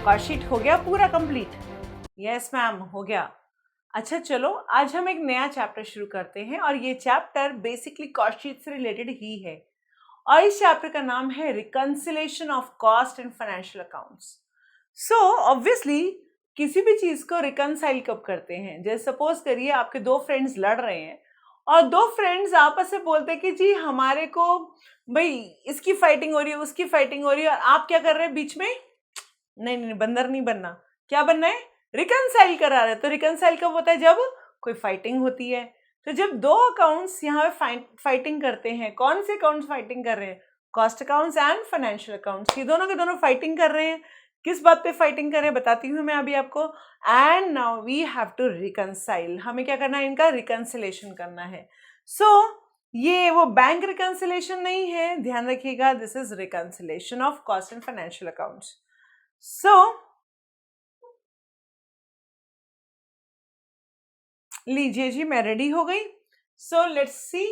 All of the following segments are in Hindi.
कॉस्ट शीट हो गया पूरा कंप्लीट? यस मैम, हो गया। अच्छा चलो, आज हम एक नया चैप्टर शुरू करते हैं और ये चैप्टर बेसिकली कॉस्ट शीट से रिलेटेड ही है और इस चैप्टर का नाम है reconciliation of cost and financial accounts. So obviously किसी भी चीज को रिकंसाइल कब करते हैं? जैसे सपोज करिए आपके दो फ्रेंड्स लड़ रहे हैं और दो फ्रेंड्स आपस में बोलते हैं कि जी हमारे को भाई इसकी फाइटिंग हो रही है, उसकी फाइटिंग हो रही है, और आप क्या कर रहे हैं बीच में? नहीं नहीं, बंदर नहीं बनना। क्या बनना है? रिकंसाइल करा रहे हैं। तो रिकंसाइल कब होता है? जब कोई फाइटिंग होती है। तो जब दो अकाउंट्स यहाँ पे फाइटिंग करते हैं, कौन से अकाउंट्स फाइटिंग कर रहे हैं? Cost accounts and financial accounts, ये दोनों के दोनों फाइटिंग कर रहे हैं। किस बात पे फाइटिंग कर रहे हैं बताती हूँ मैं अभी आपको। And now we have to reconcile, हमें क्या करना है? इनका रिकंसिलेशन करना है। सो ये वो बैंक रिकंसिलेशन नहीं है, ध्यान रखिएगा, this is reconciliation of cost and financial accounts. So लीजिए जी, मैं रेडी हो गई। सो लेट्स सी,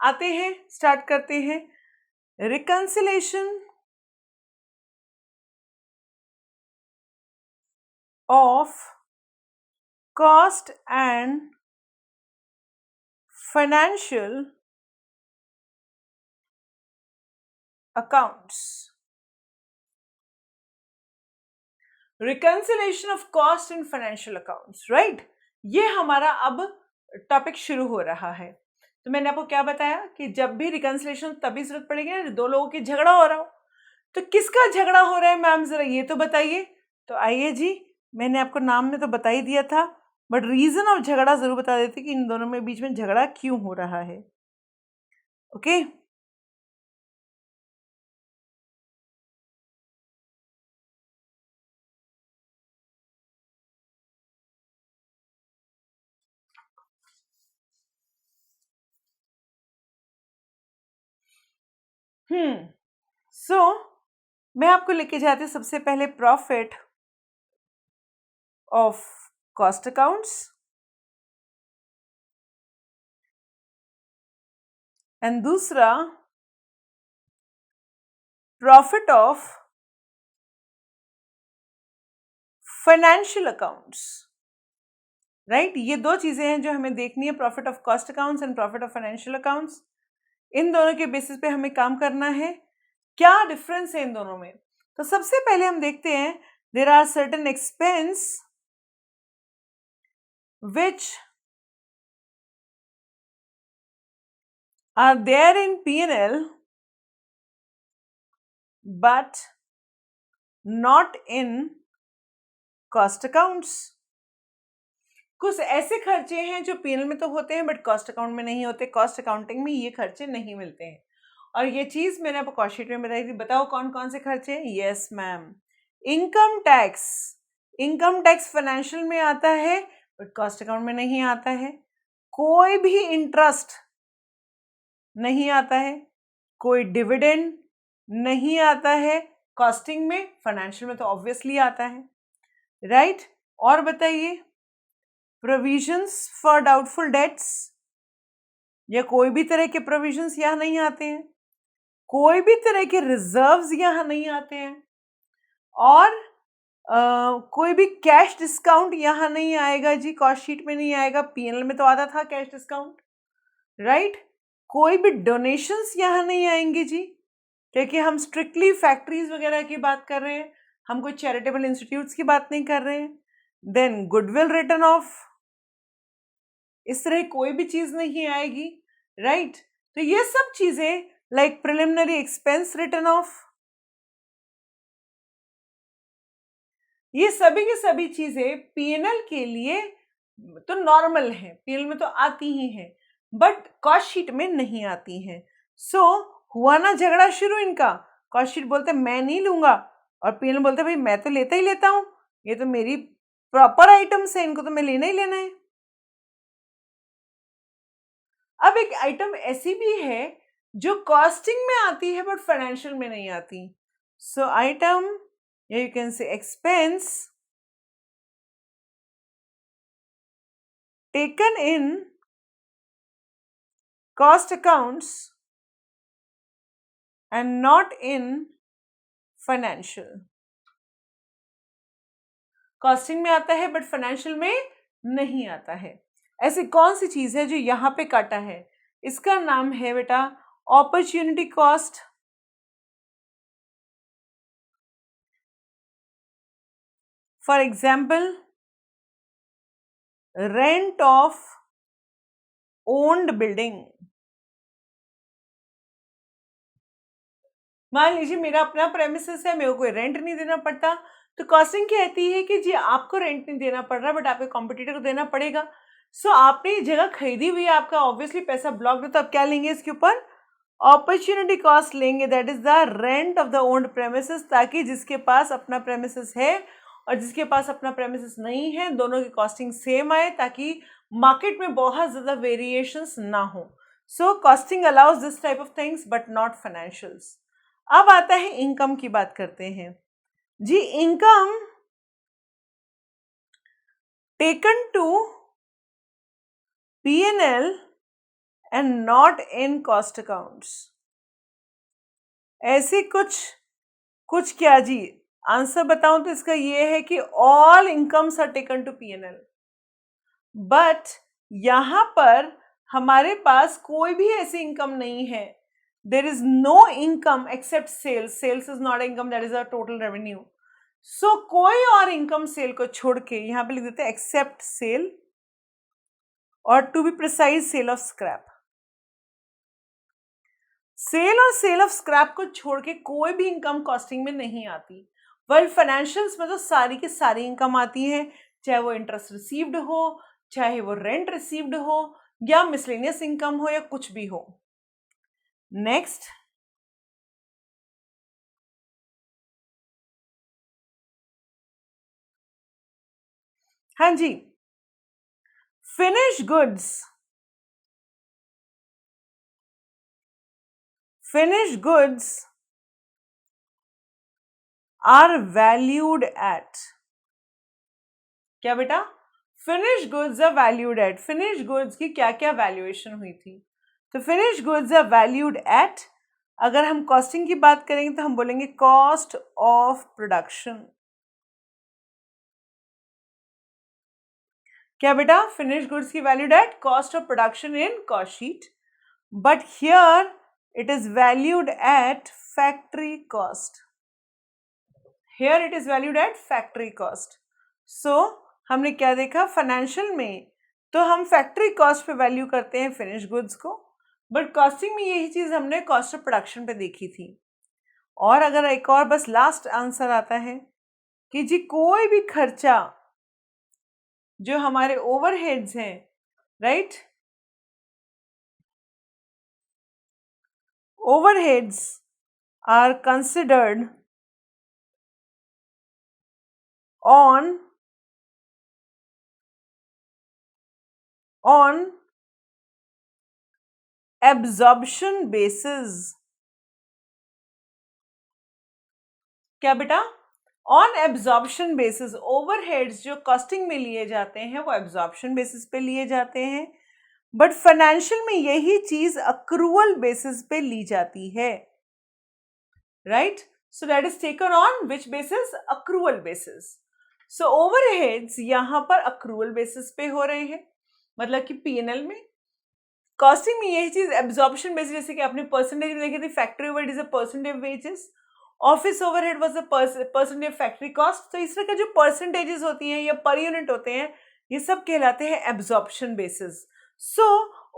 आते हैं, स्टार्ट करते हैं। Reconciliation of cost and financial accounts. Reconciliation of cost and financial accounts, right? ये हमारा अब टॉपिक शुरू हो रहा है। तो मैंने आपको क्या बताया कि जब भी रिकंसिलेशन तभी जरूरत पड़ेगी ना दो लोगों की झगड़ा हो रहा हो। तो किसका झगड़ा हो रहा है मैम, जरा ये तो बताइए। तो आइए जी, मैंने आपको नाम में तो बता ही दिया था, बट रीजन ऑफ झगड़ा जरूर बता देते कि इन दोनों में बीच में झगड़ा क्यों हो रहा है। ओके सो मैं आपको लेके जाती हूँ सबसे पहले profit of cost accounts and दूसरा profit of financial accounts, right? ये दो चीजें हैं जो हमें देखनी है, profit of cost accounts and profit of financial accounts. इन दोनों के बेसिस पे हमें काम करना है। क्या डिफरेंस है इन दोनों में? तो सबसे पहले हम देखते हैं, there are certain expense which are there in P&L but not in cost accounts। कुछ ऐसे खर्चे हैं जो P&L में तो होते हैं बट कॉस्ट अकाउंट में नहीं होते, कॉस्ट अकाउंटिंग में ये खर्चे नहीं मिलते हैं। और ये चीज मैंने आपको कॉस्ट शीट में बताई थी। बताओ कौन कौन से खर्चे हैं? Yes ma'am, income tax. Income tax financial में आता है बट कॉस्ट अकाउंट में नहीं आता है। कोई भी इंटरेस्ट नहीं आता है, कोई डिविडेंड नहीं आता है कॉस्टिंग में, फाइनेंशियल में तो ऑब्वियसली आता है, राइट? और बताइए, प्रोविजंस फॉर डाउटफुल डेट्स, या कोई भी तरह के प्रोविजंस यहाँ नहीं आते हैं, कोई भी तरह के रिजर्व्स यहाँ नहीं आते हैं, और कोई भी कैश डिस्काउंट यहाँ नहीं आएगा जी, कॉस्ट शीट में नहीं आएगा। P&L में तो आता था कैश डिस्काउंट, राइट? कोई भी डोनेशंस यहाँ नहीं आएंगे जी, क्योंकि हम स्ट्रिक्टली फैक्ट्रीज वगैरह की बात कर रहे हैं, हम कोई चैरिटेबल इंस्टीट्यूट्स की बात नहीं कर रहे हैं। देन गुडविल रिटर्न ऑफ, इस तरह कोई भी चीज नहीं आएगी, राइट? तो ये सब चीजें like preliminary expense return off, ये सभी की सभी चीजें P&L के लिए तो नॉर्मल है, P&L में तो आती ही हैं बट कॉस्ट शीट में नहीं आती हैं। सो हुआ ना झगड़ा शुरू इनका। कॉस्ट शीट बोलते मैं नहीं लूंगा और P&L बोलते भाई मैं तो लेता ही लेता हूं, ये तो मेरी प्रॉपर आइटम्स है, इनको तो मैं लेना ही लेना है। अब एक आइटम ऐसी भी है जो कॉस्टिंग में आती है बट फाइनेंशियल में नहीं आती। So item, you can say expense taken in cost accounts and not in financial। Costing में आता है बट फाइनेंशियल में नहीं आता है। ऐसी कौन सी चीज है जो यहाँ पे काटा है? इसका नाम है बेटा opportunity cost. For example rent of owned building. मान लीजिए मेरा अपना प्रेमिसेस है, मेरे को कोई रेंट नहीं देना पड़ता, तो कॉस्टिंग कहती है कि जी आपको रेंट नहीं देना पड़ रहा बट आपके कॉम्पिटिटर को देना पड़ेगा। सो आपने ये जगह खरीदी हुई है, आपका ऑब्वियसली पैसा ब्लॉक है, तो आप क्या लेंगे इसके ऊपर? अपॉर्चुनिटी कॉस्ट लेंगे, that is the rent of the owned premises, ताकि जिसके पास अपना प्रेमिसेस है और जिसके पास अपना प्रेमिसेस नहीं है दोनों की कॉस्टिंग सेम आए, ताकि मार्केट में बहुत ज्यादा वेरिएशंस ना हो। So costing allows this type of things but not financials. अब आता है इनकम की बात करते हैं जी। Income taken to P&L and not in cost accounts. ऐसे कुछ क्या जी? आंसर बताऊं तो इसका ये है कि all incomes are taken to P&L, but यहां पर हमारे पास कोई भी ऐसी इनकम नहीं है। There is no income except sales. Sales is not income, that is a total revenue. So कोई और इनकम सेल को छोड़ के यहां पे लिख देते हैं एक्सेप्ट सेल, और to be precise sale of scrap. Sale और सेल ऑफ स्क्रैप को छोड़ के कोई भी इनकम कॉस्टिंग में नहीं आती। वेल फाइनेंशियल्स में तो सारी की सारी इनकम आती है, चाहे वो इंटरेस्ट रिसीव्ड हो, चाहे वो रेंट रिसीव्ड हो, या मिसलेनियस इनकम हो, या कुछ भी हो। नेक्स्ट, हाँ जी, finish goods. Finish goods are valued at. क्या बेटा? Finish goods are valued at. Finish goods की क्या क्या वैल्यूएशन हुई थी? तो finish goods are valued at, अगर हम कॉस्टिंग की बात करेंगे तो हम बोलेंगे कॉस्ट ऑफ प्रोडक्शन। क्या बेटा? फिनिश गुड्स की valued at cost of production in cost sheet, but here it is valued at factory cost. Here it is valued at factory cost. So हमने क्या देखा? फाइनेंशियल में तो हम फैक्ट्री कॉस्ट पे वैल्यू करते हैं फिनिश गुड्स को, बट कॉस्टिंग में यही चीज हमने कॉस्ट ऑफ प्रोडक्शन पे देखी थी। और अगर एक और बस लास्ट आंसर आता है कि जी कोई भी खर्चा जो हमारे ओवरहेड्स हैं, right, overheads are considered on absorption basis। क्या बेटा? On absorption basis. ओवरहेड्स जो कॉस्टिंग में लिए जाते हैं वो एब्जॉर्प्शन बेसिस पे लिए जाते हैं, बट फाइनेंशियल में यही चीज अक्रूवल बेसिस पे ली जाती है, right? So that is taken on which basis? Accrual basis. So overheads यहां पर अक्रूवल बेसिस पे हो रहे हैं, मतलब कि P&L में। कॉस्टिंग में यही चीज एब्जॉर्प्शन बेसिस, जैसे कि आपने परसेंटेज में देखी थी, factory overhead is a percentage wages, office overhead was a percentage factory cost. तो इस तरह का जो परसेंटेजेस होती हैं या पर यूनिट होते हैं, ये सब कहलाते हैं एब्जॉर्प्शन बेसिस। सो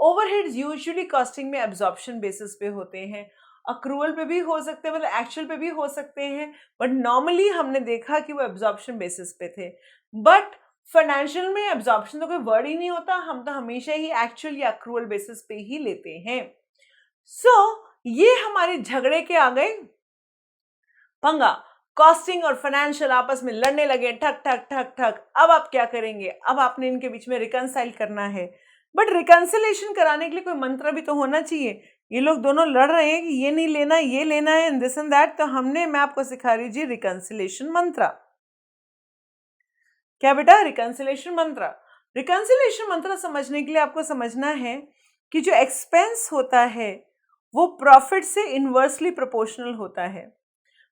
ओवरहेड्स यूजुअली कॉस्टिंग में एब्जॉर्प्शन बेसिस पे होते हैं। अक्रूवल पे भी हो सकते हैं, मतलब एक्चुअल पे भी हो सकते हैं, बट नॉर्मली हमने देखा कि वो एब्जॉर्प्शन बेसिस पे थे। बट फाइनेंशियल में एब्जॉर्प्शन तो कोई वर्ड ही नहीं होता, हम तो हमेशा ही एक्चुअल या अक्रूवल बेसिस पे ही लेते हैं। सो ये हमारे झगड़े के आ गए पंगा। कॉस्टिंग और फाइनेंशियल आपस में लड़ने लगे, ठक ठक ठक ठक। अब आप क्या करेंगे? अब आपने इनके बीच में रिकंसाइल करना है, बट रिकंसिलेशन कराने के लिए कोई मंत्र भी तो होना चाहिए। ये लोग दोनों लड़ रहे हैं कि ये नहीं लेना, ये लेना है, एंड दिस एंड दैट। तो मैं आपको सिखा रही जी रिकंसिलेशन मंत्र। क्या बेटा? रिकंसिलेशन मंत्र। रिकंसिलेशन मंत्र समझने के लिए आपको समझना है कि जो एक्सपेंस होता है वो प्रॉफिट से इनवर्सली प्रोपोर्शनल होता है।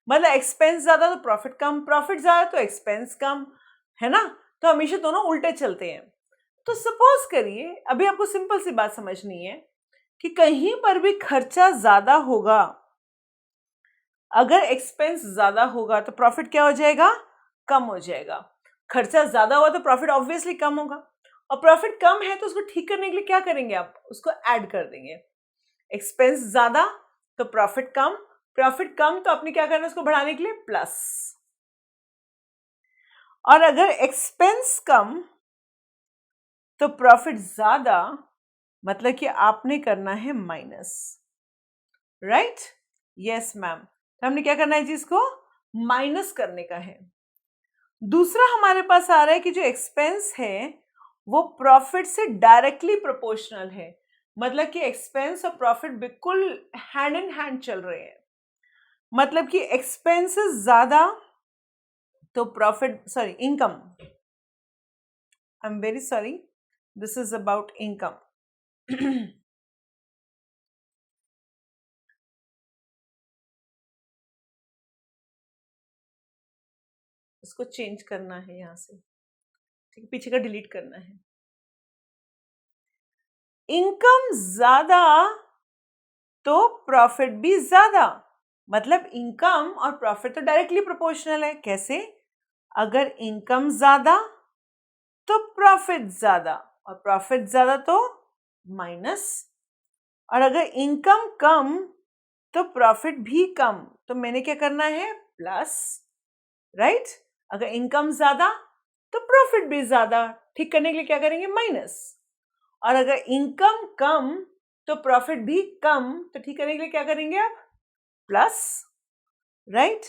मतलब एक्सपेंस ज्यादा तो प्रॉफिट कम, प्रॉफिट ज्यादा तो एक्सपेंस कम। है ना, तो हमेशा दोनों उल्टे चलते हैं। तो सपोज करिए, अभी आपको सिंपल सी बात समझनी है कि कहीं पर भी खर्चा ज्यादा होगा, अगर एक्सपेंस ज्यादा होगा तो प्रॉफिट क्या हो जाएगा, कम हो जाएगा। खर्चा ज्यादा हुआ तो प्रॉफिट ऑब्वियसली कम होगा, और प्रॉफिट कम है तो उसको ठीक करने के लिए क्या करेंगे आप, उसको ऐड कर देंगे। एक्सपेंस ज्यादा तो प्रॉफिट कम, प्रॉफिट कम तो आपने क्या करना है, उसको बढ़ाने के लिए प्लस। और अगर एक्सपेंस कम तो प्रॉफिट ज्यादा, मतलब कि आपने करना है माइनस, राइट? यस मैम, तो हमने क्या करना है जी, इसको माइनस करने का है। दूसरा हमारे पास आ रहा है कि जो एक्सपेंस है वो प्रॉफिट से डायरेक्टली प्रोपोर्शनल है, मतलब कि एक्सपेंस और प्रॉफिट बिल्कुल हैंड इन हैंड चल रहे हैं। मतलब कि एक्सपेंसेस ज्यादा तो profit, sorry income, I am very sorry, this is about income. इसको चेंज करना है यहां से, ठीक है, पीछे का डिलीट करना है। इनकम ज्यादा तो प्रॉफिट भी ज्यादा, मतलब इनकम और प्रॉफिट तो डायरेक्टली प्रोपोर्शनल है। कैसे? अगर इनकम ज्यादा तो प्रॉफिट ज्यादा, और प्रॉफिट ज्यादा तो माइनस, और अगर इनकम कम तो प्रॉफिट भी कम, तो मैंने क्या करना है, प्लस, राइट? अगर इनकम ज्यादा तो प्रॉफिट भी ज्यादा, ठीक करने के लिए क्या करेंगे, माइनस। और अगर इनकम कम तो प्रॉफिट भी कम, तो ठीक करने के लिए क्या करेंगे आप, प्लस, राइट?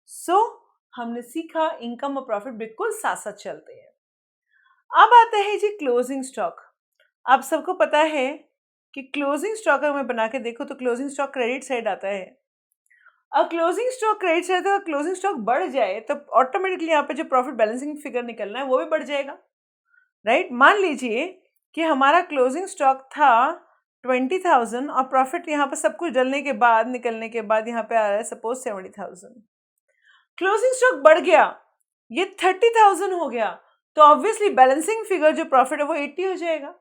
सो हमने सीखा इनकम और प्रॉफिट बिल्कुल साथ साथ चलते हैं। अब आता है जी क्लोजिंग स्टॉक। आप सबको पता है कि क्लोजिंग स्टॉक अगर मैं बना के देखो तो क्लोजिंग स्टॉक क्रेडिट साइड आता है। अब क्लोजिंग स्टॉक क्रेडिट साइड, तो क्लोजिंग स्टॉक बढ़ जाए तो ऑटोमेटिकली यहाँ पे जो प्रॉफिट बैलेंसिंग फिगर निकलना है वो भी बढ़ जाएगा, राइट? मान लीजिए कि हमारा क्लोजिंग स्टॉक था 20,000 और प्रॉफिट यहाँ पर सब कुछ डलने के बाद, निकलने के बाद यहाँ पे आ रहा है सपोज 70,000। क्लोजिंग स्टॉक बढ़ गया, ये 30,000 हो गया, तो ऑब्वियसली बैलेंसिंग फिगर जो प्रॉफिट है वो 80 हो जाएगा।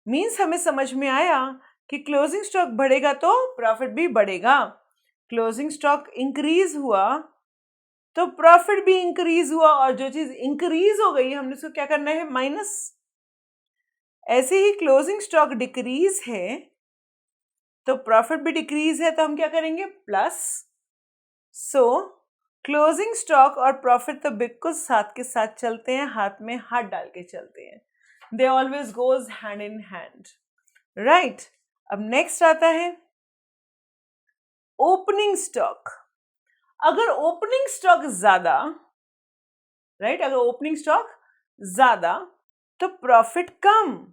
मीन्स हमें समझ में आया कि क्लोजिंग स्टॉक बढ़ेगा तो प्रॉफिट भी बढ़ेगा, क्लोजिंग स्टॉक इंक्रीज हुआ तो प्रॉफिट भी इंक्रीज हुआ, और जो चीज इंक्रीज हो गई हमने उसको क्या करना है, माइनस। ऐसे ही क्लोजिंग स्टॉक डिक्रीज है तो प्रॉफिट भी डिक्रीज है, तो हम क्या करेंगे, प्लस। सो क्लोजिंग स्टॉक और प्रॉफिट तो बिल्कुल साथ के साथ चलते हैं, हाथ में हाथ डाल के चलते हैं, they always goes hand in hand, right? अब नेक्स्ट आता है ओपनिंग स्टॉक। अगर ओपनिंग स्टॉक ज्यादा, राइट, अगर ओपनिंग स्टॉक ज्यादा तो प्रॉफिट कम,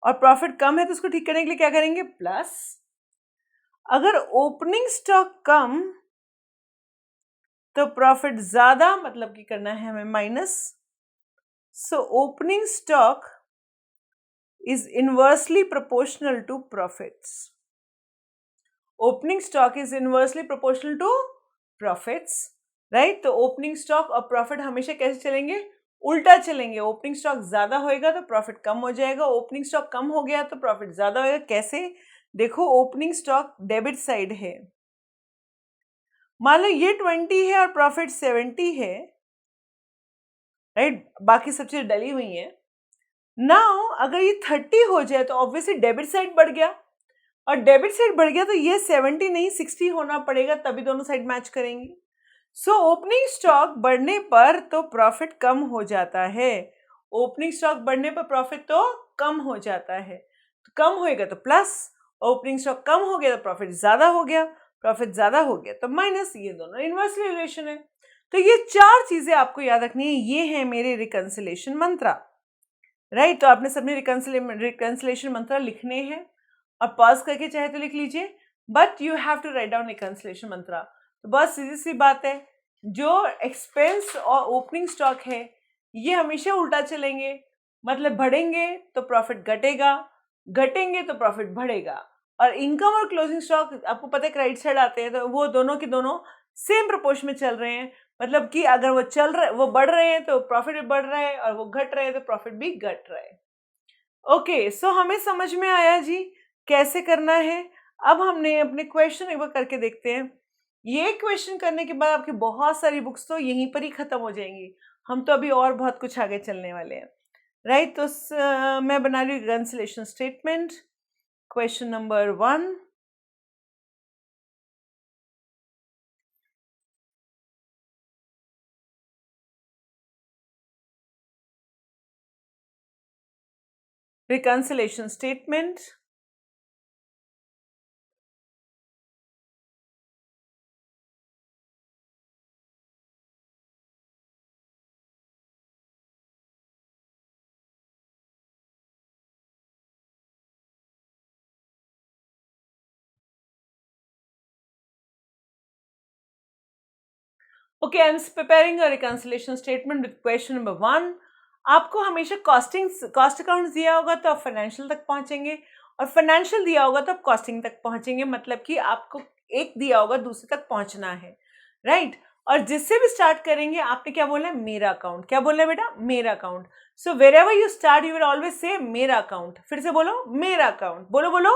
और प्रॉफिट कम है तो उसको ठीक करने के लिए क्या करेंगे, प्लस। अगर ओपनिंग स्टॉक कम तो प्रॉफिट ज्यादा, मतलब कि करना है हमें minus. So opening stock is inversely proportional to profits. Opening stock is inversely proportional to profits, right? तो ओपनिंग स्टॉक और प्रॉफिट हमेशा कैसे चलेंगे, उल्टा चलेंगे। ओपनिंग स्टॉक ज्यादा होएगा तो प्रॉफिट कम हो जाएगा, ओपनिंग स्टॉक कम हो गया तो प्रॉफिट ज्यादा होएगा। कैसे? देखो, ओपनिंग स्टॉक डेबिट साइड है, मान लो ये 20 है और प्रॉफिट 70 है, राइट? बाकी सब चीजें डली हुई हैं। नाउ अगर ये 30 हो जाए तो ऑब्वियसली डेबिट साइड बढ़ गया, और डेबिट साइड बढ़ गया तो ये 70 नहीं 60 होना पड़ेगा, तभी दोनों साइड मैच करेंगी। सो ओपनिंग स्टॉक बढ़ने पर तो प्रॉफिट कम हो जाता है, ओपनिंग स्टॉक बढ़ने पर प्रॉफिट तो कम हो जाता है, तो कम होएगा तो प्लस, ओपनिंग स्टॉक कम हो गया तो प्रॉफिट ज्यादा हो गया, प्रॉफिट ज्यादा हो गया तो माइनस। ये दोनों इनवर्सली रिलेशन है। तो ये चार चीजें आपको याद रखनी है, ये है मेरे रिकंसिलेशन मंत्रा, राइट? तो आपने सबने रिकंसिलेशन मंत्रा लिखने हैं, और पॉज करके चाहे तो लिख लीजिए, but you have to write down reconciliation mantra. तो बहुत सीधी सी बात है, जो एक्सपेंस और ओपनिंग स्टॉक है ये हमेशा उल्टा चलेंगे, मतलब बढ़ेंगे तो प्रॉफिट घटेगा, घटेंगे तो प्रॉफिट बढ़ेगा। और इनकम और क्लोजिंग स्टॉक आपको पता है क्रेडिट साइड आते हैं, तो वो दोनों के दोनों सेम प्रोपोर्शन में चल रहे हैं, मतलब कि अगर वो चल रहे, वो बढ़ रहे हैं तो प्रॉफिट भी बढ़ रहा है, और वो घट रहे हैं तो प्रॉफिट भी घट रहा है। ओके, सो हमें समझ में आया जी कैसे करना है। अब हमने अपने क्वेश्चन एक बार करके देखते हैं। ये क्वेश्चन करने के बाद आपकी बहुत सारी बुक्स तो यहीं पर ही खत्म हो जाएंगी, हम तो अभी और बहुत कुछ आगे चलने वाले हैं, राइट। तो मैं बना रही हूँ reconciliation statement. Question number 1, reconciliation statement. Okay, I'm preparing a reconciliation statement with question number 1. आपको हमेशा कॉस्ट अकाउंट दिया होगा तो आप फाइनेंशियल तक पहुंचेंगे, और फाइनेंशियल दिया होगा तो आप कॉस्टिंग तक पहुंचेंगे। मतलब कि आपको एक दिया होगा दूसरे तक पहुंचना है, राइट। और जिससे भी स्टार्ट करेंगे आपने क्या बोला है, मेरा अकाउंट। क्या बोला है बेटा, मेरा account. So wherever you start you will always say मेरा अकाउंट। फिर से बोलो मेरा अकाउंट, बोलो बोलो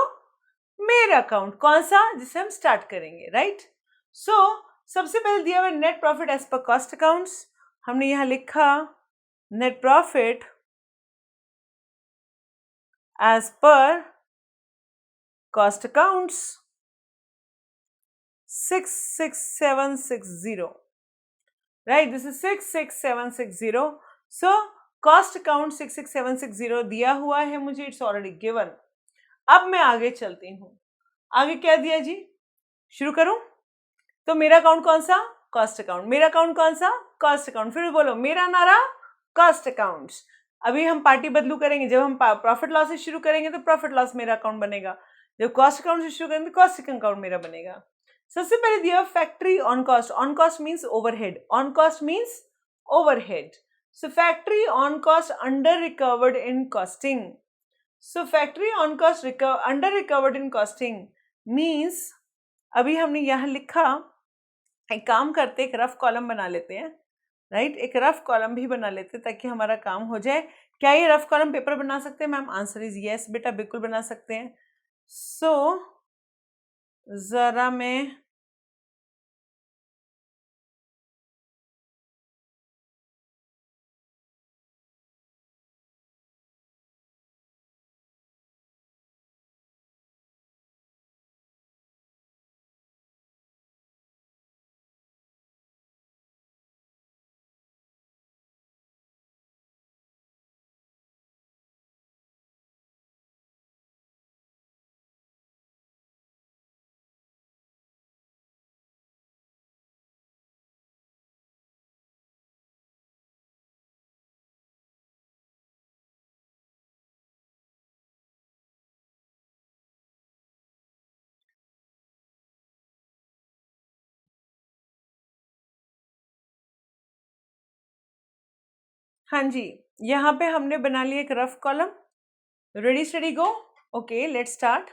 मेरा अकाउंट। कौन सा, जिससे हम स्टार्ट करेंगे, राइट। सो सबसे पहले दिया हुआ net profit as per cost accounts. हमने यहां लिखा net profit as per cost accounts 66760, right. This is 66760। So cost account 66760 दिया हुआ है मुझे, इट्स ऑलरेडी गिवन। अब मैं आगे चलती हूं। आगे क्या दिया जी, शुरू करूं। तो मेरा अकाउंट कौन सा, कॉस्ट अकाउंट। मेरा अकाउंट कौन सा, कॉस्ट अकाउंट। फिर बोलो मेरा नारा कॉस्ट अकाउंट्स। अभी हम पार्टी बदलू करेंगे, जब हम प्रॉफिट लॉस से शुरू करेंगे तो प्रॉफिट लॉस मेरा अकाउंट बनेगा, जब कॉस्ट अकाउंट से शुरू करेंगे तो कॉस्ट अकाउंट मेरा बनेगा। सबसे पहले दिया factory on cost. On cost means overhead, on cost means overhead. So factory on cost under recovered in costing. So factory on cost under recovered in costing means, अभी हमने यहां लिखा, एक काम करते, एक रफ कॉलम बना लेते हैं, राइट। एक रफ कॉलम भी बना लेते हैं ताकि हमारा काम हो जाए। क्या ये रफ कॉलम पेपर बना सकते हैं मैम, आंसर इज यस बेटा, बिल्कुल बना सकते हैं। सो जरा मैं हाँ जी, यहाँ पे हमने बना लिया एक rough column. Ready study go. Okay let start.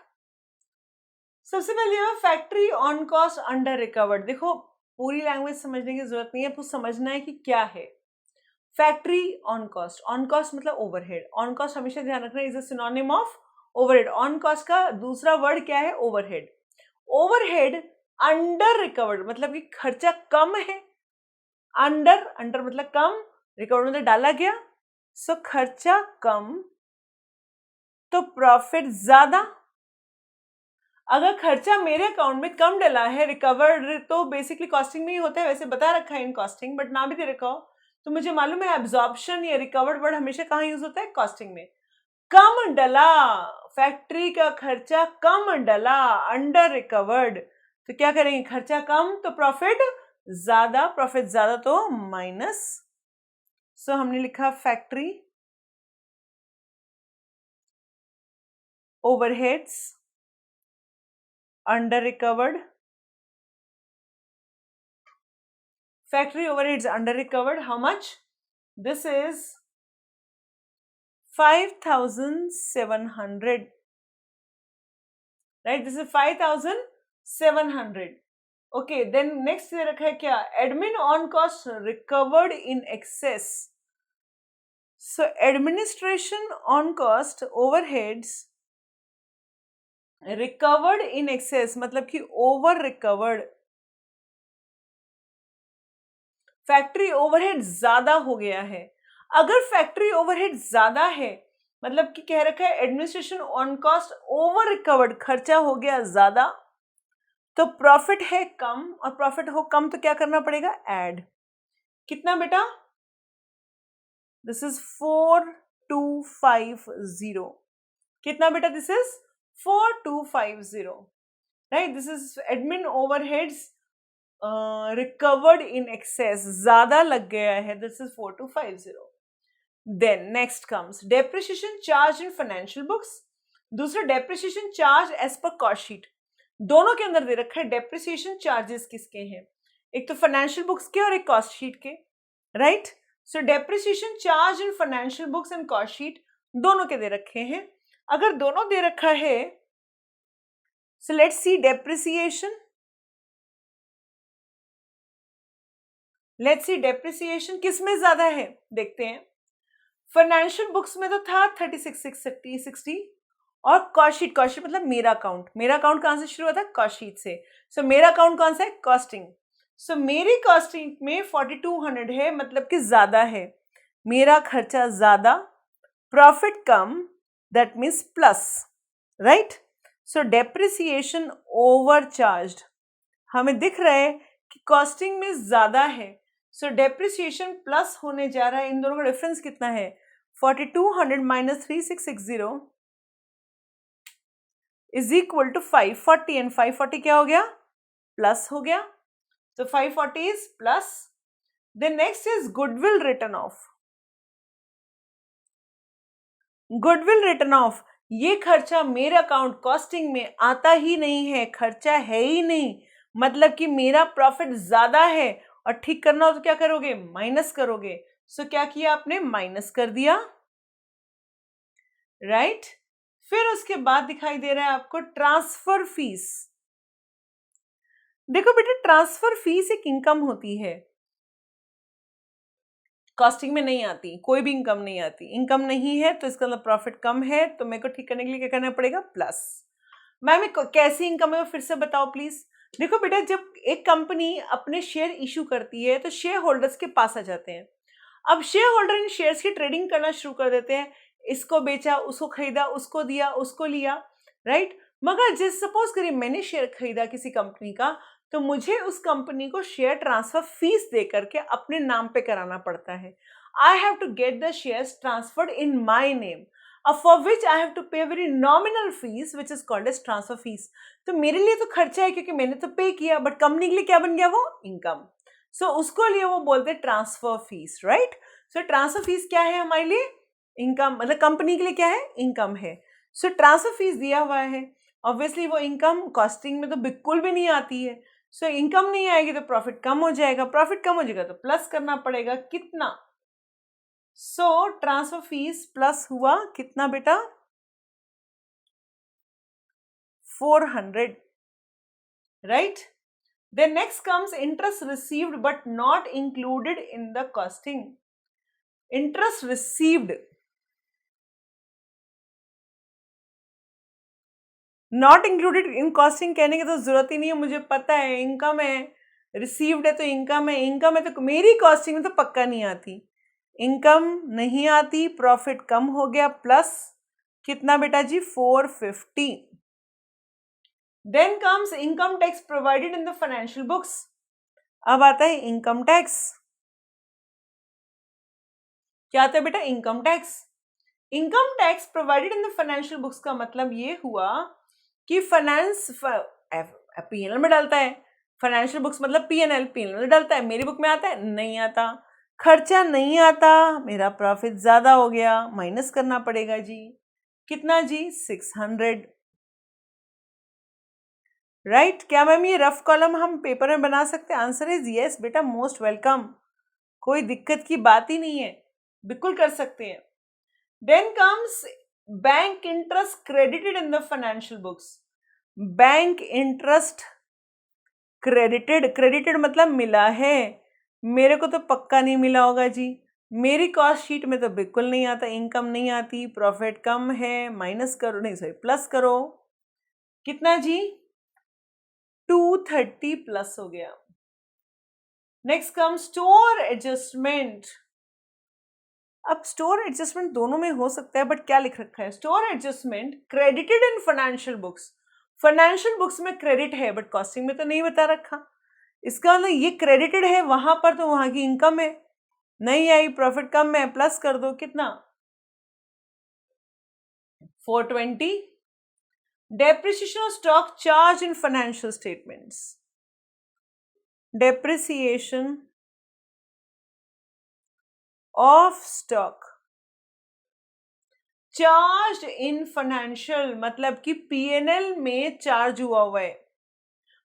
सबसे पहले factory on cost under recovered. देखो पूरी लैंग्वेज समझने की जरूरत नहीं है, आपको समझना है कि क्या है factory on cost. On cost मतलब ओवरहेड। ऑन कॉस्ट हमेशा ध्यान रखना is a synonym of overhead. On cost का दूसरा वर्ड क्या है, ओवरहेड। ओवरहेड अंडर रिकवर्ड मतलब कि खर्चा कम है। अंडर, अंडर मतलब कम, रिकवर्ड मतलब डाला गया। सो खर्चा कम तो प्रॉफिट ज्यादा। अगर खर्चा मेरे अकाउंट में कम डला है, रिकवर्ड तो बेसिकली कॉस्टिंग में ही होता है, वैसे बता रखा है इन कॉस्टिंग, बट ना भी दे रखा हो तो मुझे मालूम है एब्जॉर्प्शन या रिकवर्ड वर्ड हमेशा कहाँ यूज होता है, कॉस्टिंग में। कम डला, फैक्ट्री का खर्चा कम डला, अंडर रिकवर्ड। तो क्या करेंगे, खर्चा कम तो प्रॉफिट ज्यादा, प्रॉफिट ज्यादा तो माइनस। सो हमने लिखा factory overheads under recovered. Factory overheads under recovered. How much? This is 5,700. Right? This is 5,700. Okay, then next दे रखा है क्या, admin on cost recovered in excess. So administration on cost overheads recovered in excess मतलब कि ओवर रिकवर्ड. फैक्ट्री ओवरहेड ज्यादा हो गया है. अगर फैक्ट्री ओवरहेड ज्यादा है मतलब कि कह रखा है administration on cost over recovered, खर्चा हो गया ज्यादा, तो प्रॉफिट है कम, और प्रॉफिट हो कम तो क्या करना पड़ेगा, ऐड. कितना बेटा, दिस इज 4250. कितना बेटा, this is 4250. Right, this is admin overheads recovered in excess, ज्यादा लग गया है, this is 4250. Then next comes depreciation charge in financial books. दूसरा depreciation charge as per cost sheet. दोनों के अंदर दे रखा है डेप्रिसिएशन चार्जेस किसके हैं, एक तो फाइनेंशियल बुक्स के और एक कॉस्ट शीट के. Right, so depreciation charge in financial books and cost sheet दोनों के दे रखे हैं. अगर दोनों दे रखा है, so let's see depreciation. Let's see depreciation किस में ज्यादा है, देखते हैं. फाइनेंशियल बुक्स में तो था 36,660 और कॉस्ट शीट मतलब मेरा अकाउंट. मेरा अकाउंट कहां से शुरू हुआ था, कॉस्ट शीट से. सो मेरा अकाउंट कौन सा है, कॉस्टिंग. सो मेरी कॉस्टिंग में 4200 है मतलब कि ज्यादा है, मेरा खर्चा ज्यादा, प्रॉफिट कम, that means plus. Right, so depreciation overcharged. हमें दिख रहा है कि कॉस्टिंग में ज्यादा है, सो डेप्रिसिएशन प्लस होने जा रहा है. इन दोनों का डिफरेंस कितना है, 4200 minus 3660 is equal to 540. And 540 क्या हो गया, प्लस हो गया. तो 540 is plus. Then next is goodwill written off. Goodwill written off, ये खर्चा मेरे अकाउंट कॉस्टिंग में आता ही नहीं है, खर्चा है ही नहीं, मतलब कि मेरा प्रॉफिट ज्यादा है, और ठीक करना हो तो क्या करोगे, माइनस करोगे. सो क्या किया आपने, माइनस कर दिया. राइट, फिर उसके बाद दिखाई दे रहा है आपको ट्रांसफर फीस. देखो बेटा, ट्रांसफर फीस एक इनकम होती है, कॉस्टिंग में नहीं आती, कोई भी इनकम नहीं आती. इनकम नहीं है तो इसका मतलब प्रॉफिट कम है, तो मेरे को ठीक करने के लिए क्या करना पड़ेगा, प्लस. मैम कैसी इनकम है वो फिर से बताओ प्लीज. देखो बेटा, जब एक कंपनी अपने शेयर इशू करती है तो शेयर होल्डर्स के पास आ जाते हैं. अब शेयर होल्डर इन शेयर्स की ट्रेडिंग करना शुरू कर देते हैं, इसको बेचा, उसको खरीदा, उसको दिया, उसको लिया. राइट, मगर जिस सपोज करिए मैंने शेयर खरीदा किसी कंपनी का, तो मुझे उस कंपनी को शेयर ट्रांसफर फीस दे करके अपने नाम पे कराना पड़ता है. I have to get the shares transferred in my name, for which I have to pay very nominal fees which is called as transfer fees. तो मेरे लिए तो खर्चा है क्योंकि मैंने तो पे किया, बट कंपनी के लिए क्या बन गया, वो इनकम. सो उसको लिए वो बोलते हैं ट्रांसफर फीस. राइट, सो ट्रांसफर फीस क्या है हमारे लिए, इनकम, मतलब कंपनी के लिए क्या है, इनकम है. सो ट्रांसफर फीस दिया हुआ है, ऑब्वियसली वो इनकम कॉस्टिंग में तो बिल्कुल भी नहीं आती है. सो इनकम नहीं आएगी तो प्रॉफिट कम हो जाएगा, प्रॉफिट कम हो जाएगा तो प्लस करना पड़ेगा. कितना, सो ट्रांसफर फीस प्लस हुआ कितना बेटा, 400. Right, then next comes interest received but not included in the costing. Interest received not included in costing कहने की तो जरूरत ही नहीं है, मुझे पता है इनकम है, रिसीव्ड है तो इनकम है. इनकम है तो मेरी कॉस्टिंग में तो पक्का नहीं आती, इनकम नहीं आती, प्रॉफिट कम हो गया, प्लस कितना बेटा जी, 450. Then comes income tax provided in the financial books. अब आता है इनकम टैक्स. क्या आता है बेटा, income tax. Income tax provided in the financial books का मतलब ये हुआ कि फाइनेंस पीएनएल में डालता है, फाइनेंशियल बुक्स मतलब पीएनएल में डालता है, मेरी बुक में आता है, नहीं आता. खर्चा नहीं आता, मेरा प्रॉफिट ज्यादा हो गया, माइनस करना पड़ेगा जी. कितना जी, 600. राइट, क्या मैम ये रफ कॉलम हम पेपर में बना सकते हैं, आंसर इज यस बेटा, मोस्ट वेलकम, कोई दिक्कत की बात ही नहीं है, बिल्कुल कर सकते हैं. Then comes bank interest credited in the financial books. Bank interest credited, credited मतलब मिला है, मेरे को तो पक्का नहीं मिला होगा जी, मेरी कॉस्ट शीट में तो बिल्कुल नहीं आता, इनकम नहीं आती, प्रॉफिट कम है, माइनस करो, नहीं सॉरी प्लस करो, कितना जी 230 प्लस हो गया। Next come store adjustment. अब स्टोर एडजस्टमेंट दोनों में हो सकता है, बट क्या लिख रखा है, store adjustment credited in financial books, financial books में क्रेडिट है बट कॉस्टिंग में तो नहीं बता रखा, इसका मतलब ये क्रेडिटेड है वहां पर, तो वहां की इनकम है, नहीं आई, प्रॉफिट कम है, प्लस कर दो, कितना 420। Depreciation of stock charge in financial statements, depreciation of stock charge in financial मतलब कि पीएनएल में चार्ज हुआ है,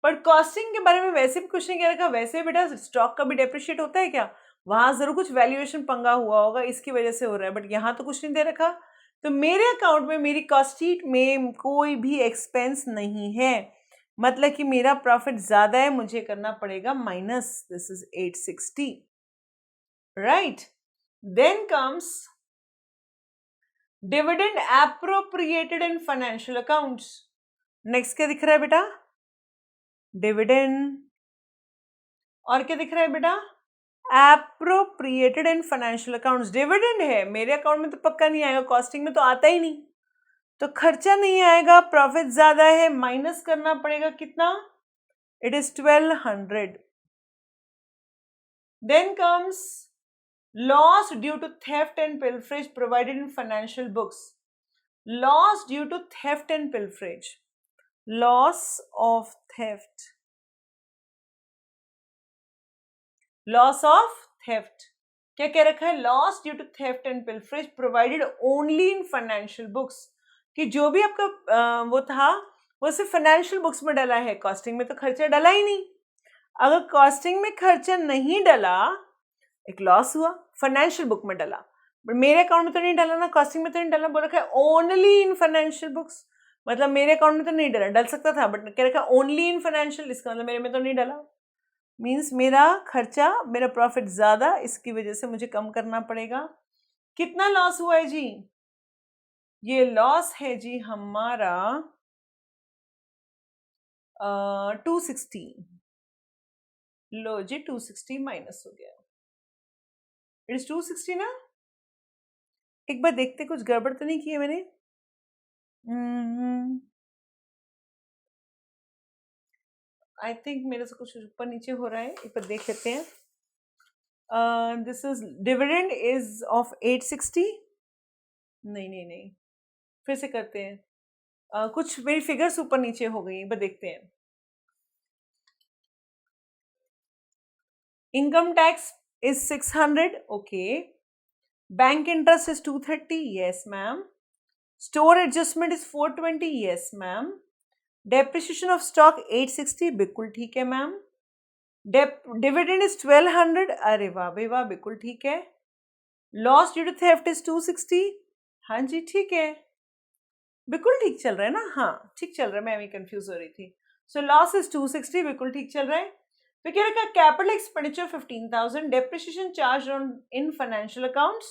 पर कॉस्टिंग के बारे में वैसे भी कुछ नहीं कह रखा, वैसे बेटा स्टॉक का भी डेप्रिशिएट होता है क्या, वहां जरूर कुछ वैल्यूएशन पंगा हुआ होगा, इसकी वजह से हो रहा है, बट यहां तो कुछ नहीं दे रखा, तो मेरे अकाउंट में मेरी कॉस्ट शीट में कोई भी एक्सपेंस नहीं है, मतलब कि मेरा प्रॉफिट ज्यादा है, मुझे करना पड़ेगा minus, this is 860, right. Then comes dividend appropriated in financial accounts, next क्या दिख रहा है बेटा, डिविडेंड, और क्या दिख रहा है बेटा, appropriated in financial accounts, dividend है, मेरे अकाउंट में तो पक्का नहीं आएगा, कॉस्टिंग में तो आता ही नहीं, तो खर्चा नहीं आएगा, प्रॉफिट ज्यादा है, माइनस करना पड़ेगा कितना, it is 1200। Then comes loss due to theft and pilferage provided in financial books, loss due to theft and pilferage, loss of theft, loss of theft, क्या कह रखा है, loss due to theft and pilferage provided only in financial books, कि जो भी आपका वो था वो सिर्फ फाइनेंशियल बुक्स में डला है, कॉस्टिंग में तो खर्चा डला ही नहीं, अगर कॉस्टिंग में खर्चा नहीं डला एक लॉस हुआ, फाइनेंशियल बुक में डला, बट मेरे अकाउंट में तो नहीं डला ना, कॉस्टिंग में तो नहीं डला, बोल रखा है ओनली इन फाइनेंशियल बुक्स, मतलब मेरे अकाउंट में तो नहीं डला, डल सकता था बट कह रखा है ओनली इन फाइनेंशियल, इसका मतलब मेरे में तो नहीं डला, मीन्स मेरा खर्चा, मेरा प्रॉफिट ज्यादा, इसकी वजह से मुझे कम करना पड़ेगा, कितना लॉस हुआ है जी, ये लॉस है जी हमारा 260, लो जी 260 माइनस हो गया, इट इज 260 ना, एक बार देखते कुछ गड़बड़ तो नहीं की है मैंने, आई थिंक मेरे से कुछ ऊपर नीचे हो रहा है, एक बार देख लेते हैं, this is dividend is of 860, नहीं नहीं नहीं, फिर से करते हैं, कुछ मेरी फिगर्स ऊपर नीचे हो गई, एक बार देखते हैं, income tax is 600, okay, bank interest is 230, yes ma'am, store adjustment is 420, yes ma'am, depreciation of stock 860, बिल्कुल ठीक है मैम, डिविडेंड इज 1200, अरे वाह भाई वाह, बिल्कुल ठीक है, loss due to theft is 260, हाँ जी ठीक है, बिल्कुल ठीक चल रहा है ना, हाँ ठीक चल रहा है, मैं अभी कंफ्यूज हो रही थी, सो लॉस इज 260, बिल्कुल ठीक चल रहा है, तो क्या रखा, capital expenditure 15,000, depreciation charge on in financial accounts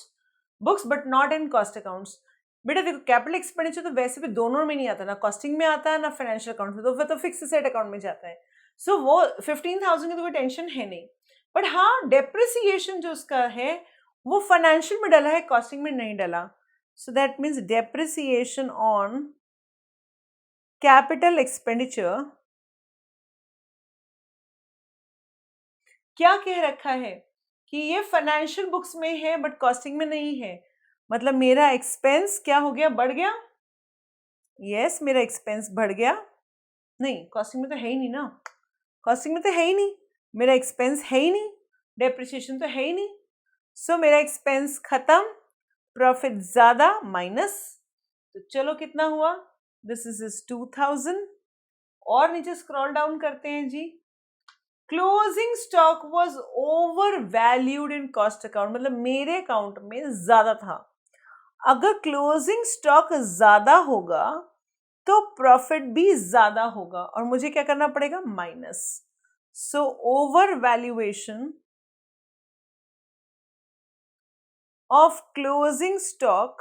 books but not in cost accounts, बेटा देखो कैपिटल एक्सपेंडिचर तो वैसे भी दोनों में नहीं आता, ना कॉस्टिंग में आता है ना फाइनेंशियल अकाउंट में, तो फिर तो फिक्स सेट अकाउंट में जाता है, सो वो 15,000 की तो कोई टेंशन है नहीं, बट हाँ डेप्रिसिएशन जो उसका है वो फाइनेंशियल में डला है, कॉस्टिंग में नहीं डला, so that means depreciation on capital expenditure क्या कह रखा है कि ये फाइनेंशियल बुक्स में है बट कॉस्टिंग में नहीं है, मतलब मेरा एक्सपेंस क्या हो गया, बढ़ गया, यस मेरा एक्सपेंस बढ़ गया, नहीं कॉस्टिंग में तो है ही नहीं ना, कॉस्टिंग में तो है ही नहीं, मेरा एक्सपेंस है ही नहीं, डेप्रिसिएशन तो है ही नहीं, सो मेरा एक्सपेंस खत्म, प्रॉफिट ज्यादा माइनस, तो चलो कितना हुआ, दिस इज 2000, और नीचे स्क्रॉल डाउन करते हैं जी, closing stock was over valued in cost account, मतलब मेरे अकाउंट में ज्यादा था, अगर क्लोजिंग स्टॉक ज्यादा होगा तो प्रॉफिट भी ज्यादा होगा, और मुझे क्या करना पड़ेगा, minus, So overvaluation of closing stock,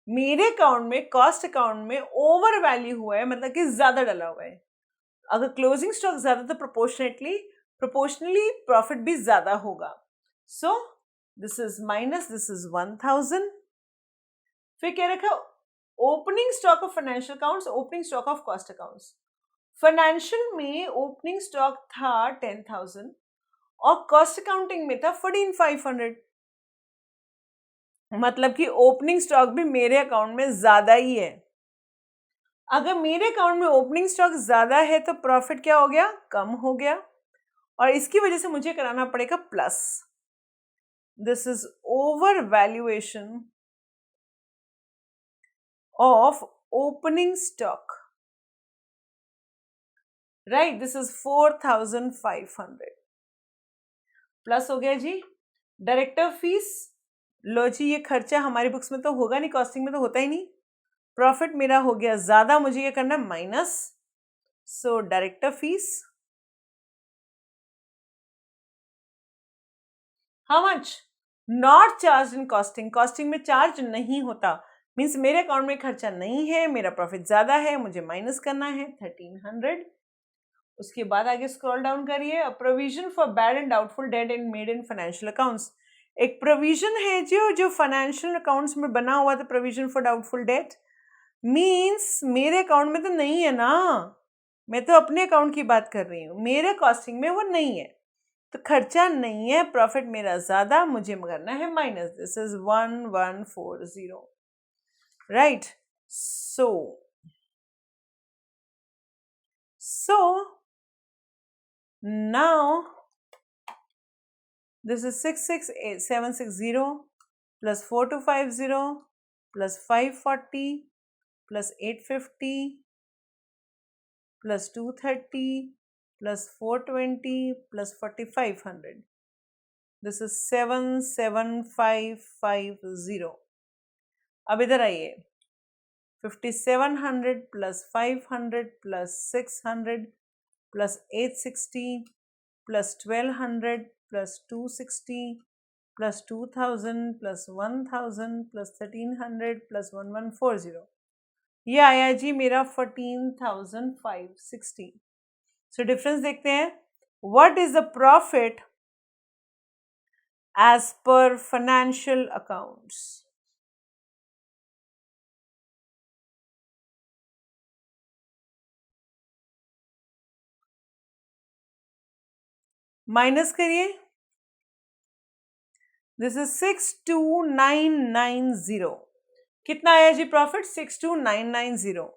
मेरे अकाउंट में, कॉस्ट अकाउंट में ओवर वैल्यू हुआ है, मतलब कि ज्यादा डला हुआ है. अगर क्लोजिंग स्टॉक ज्यादा तो प्रोपोर्शनली प्रॉफिट भी ज्यादा होगा. So this is minus, this is 1000. फिर क्या रखा, opening stock of financial accounts, opening stock of cost accounts. Financial में ओपनिंग स्टॉक था 10,000 और कॉस्ट अकाउंटिंग में था 14,500. मतलब कि ओपनिंग स्टॉक भी मेरे अकाउंट में ज्यादा ही है. अगर मेरे अकाउंट में ओपनिंग स्टॉक ज्यादा है तो प्रॉफिट क्या हो गया, कम हो गया, और इसकी वजह से मुझे कराना पड़ेगा plus. This is over valuation of opening stock, right. This is 4,500 plus हो गया जी. डायरेक्टर फीस, लो जी, ये खर्चा हमारी बुक्स में तो होगा नहीं, कॉस्टिंग में तो होता ही नहीं. प्रॉफिट मेरा हो गया ज्यादा, मुझे ये करना minus. So director fees, how much, not charge in costing. Costing में चार्ज नहीं होता, मीन्स मेरे अकाउंट में खर्चा नहीं है, मेरा प्रॉफिट ज्यादा है, मुझे माइनस करना है 1300. उसके बाद आगे स्क्रॉल डाउन करिए. A provision for bad and doubtful debt in made in financial accounts. एक प्रोविजन है जो फाइनेंशियल अकाउंट्स में बना हुआ था, provision for doubtful debt. Means मेरे अकाउंट में तो नहीं है ना, मैं तो अपने अकाउंट की बात कर रही हूँ, मेरे कॉस्टिंग में वो नहीं है, तो खर्चा नहीं है, प्रॉफिट मेरा ज्यादा, मुझे करना है minus. This is 1140, right. So now this is 66760 plus 4250 plus 540 plus 850 plus 230 plus 420 plus 4500. This is 77550. अब इधर आइए. 5700 plus 500 plus 600 plus 860 plus 1200 plus 260 plus 2000 plus 1000 plus 1300 plus 1140. ये आया जी मेरा 14,560. सो डिफरेंस देखते हैं. What is the profit as per financial accounts. Minus करिए. This is 62990. कितना आया जी प्रॉफिट, 62990,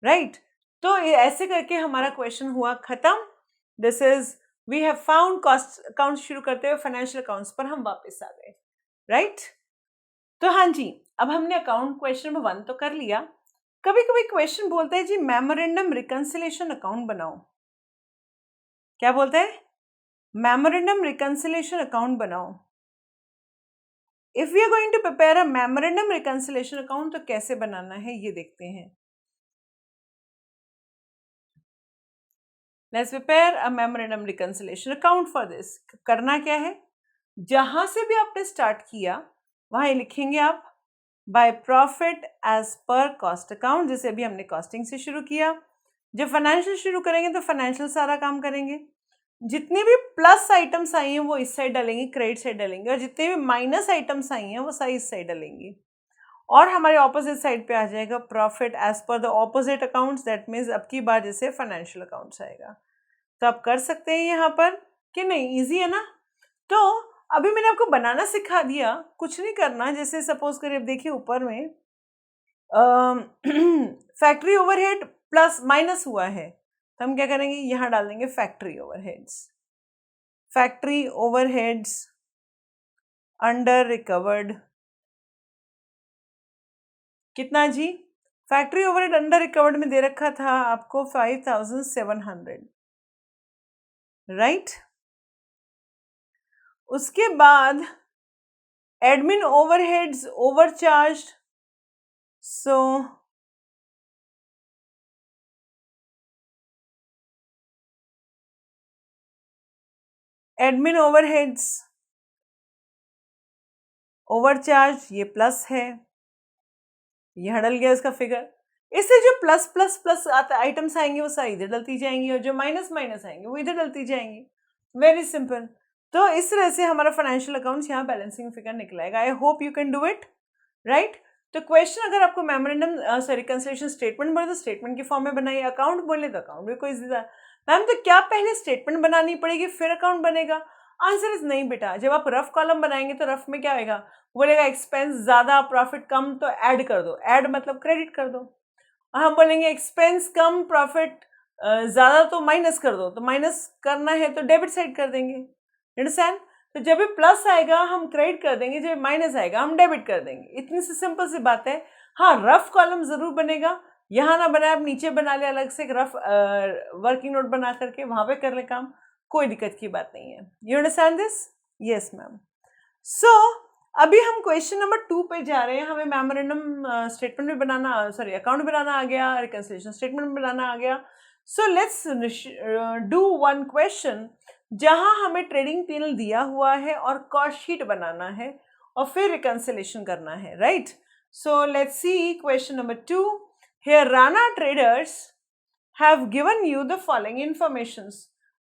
राइट. तो ऐसे करके हमारा क्वेश्चन हुआ खत्म. This is, we have found cost account. शुरू करते हुए फाइनेंशियल अकाउंट्स पर हम वापस आ गए, राइट. तो हाँ जी, अब हमने अकाउंट क्वेश्चन नंबर 1 तो कर लिया. कभी कभी क्वेश्चन बोलता है जी मेमोरेंडम रिकंसिलेशन अकाउंट बनाओ. क्या बोलता है, मेमोरेंडम रिकंसिलेशन अकाउंट बनाओ. If we are going to prepare a memorandum reconciliation account, तो कैसे बनाना है ये देखते हैं. Let's prepare a memorandum reconciliation account. For this करना क्या है, जहां से भी आपने स्टार्ट किया वहां लिखेंगे आप by profit as per cost account. जैसे अभी हमने कॉस्टिंग से शुरू किया, जब फाइनेंशियल शुरू करेंगे तो फाइनेंशियल सारा काम करेंगे. जितनी भी प्लस आइटम्स आई हैं वो इस साइड डालेंगे, क्रेडिट साइड डालेंगे, और जितने भी माइनस आइटम्स आई हैं वो सारी इस साइड डालेंगे. और हमारे ऑपोजिट साइड पे आ जाएगा profit as per the opposite accounts. That means अब की बार जैसे फाइनेंशियल अकाउंट्स आएगा. तो आप कर सकते हैं यहाँ पर कि नहीं, इजी है ना. तो अभी मैंने आपको बनाना सिखा दिया, कुछ नहीं करना. जैसे सपोज करिए, अब देखिए ऊपर में फैक्ट्री ओवरहेड प्लस माइनस हुआ है, तो हम क्या करेंगे, यहाँ डाल देंगे factory overheads. Factory overheads under recovered. कितना जी, फैक्ट्री ओवरहेड अंडर रिकवर्ड में दे रखा था आपको 5,700, राइट. उसके बाद एडमिन ओवरहेड्स ओवरचार्ज्ड. सो एडमिन ओवरहेड्स, ओवरचार्ज ये प्लस है, यहाँ डल गया इसका फिगर। इससे जो प्लस प्लस प्लस आइटम्स आएंगे वो सारी इधर डलती जाएंगी और जो माइनस माइनस आएंगे वो इधर डलती जाएंगी। Very simple. तो इस तरह से हमारा फाइनेंशियल अकाउंट्स यहाँ बैलेंसिंग फिगर निकलेगा। I hope you can do it, right. तो क्वेश्चन अगर आपको मेमोरेंडम सॉरी रिकंसिलिएशन स्टेटमेंट बोले तो स्टेटमेंट के फॉर्म में बनाइए, अकाउंट बोले तो अकाउंट भी कोई सीधा। मैम तो क्या पहले स्टेटमेंट बनानी पड़ेगी फिर अकाउंट बनेगा? आंसर इज नहीं बेटा। जब आप रफ कॉलम बनाएंगे तो रफ में क्या होगा, बोलेगा एक्सपेंस ज्यादा प्रॉफिट कम तो ऐड कर दो, ऐड मतलब क्रेडिट कर दो। हम बोलेंगे एक्सपेंस कम प्रॉफिट ज्यादा तो माइनस कर दो, तो माइनस करना है तो डेबिट साइड कर देंगे, अंडरस्टैंड। तो जब भी प्लस आएगा हम क्रेडिट कर देंगे, जब माइनस आएगा हम डेबिट कर देंगे। इतनी सी सिंपल सी बात है। हाँ रफ कॉलम जरूर बनेगा, यहाँ ना बनाए आप नीचे बना ले अलग से रफ वर्किंग नोट बना करके वहां पे कर ले काम, कोई दिक्कत की बात नहीं है। You understand this? Yes ma'am. So अभी हम क्वेश्चन नंबर 2 पे जा रहे हैं। हमें मेमोरेंडम स्टेटमेंट भी बनाना, सॉरी अकाउंट बनाना आ गया, रिकंसिलिएशन स्टेटमेंट बनाना आ गया। So let's do one question जहां हमें ट्रेडिंग पीएनएल दिया हुआ है और कॉस्ट शीट बनाना है और फिर रिकंसिलिएशन करना है, right. So let's see question number 2। Here Rana traders have given you the following informations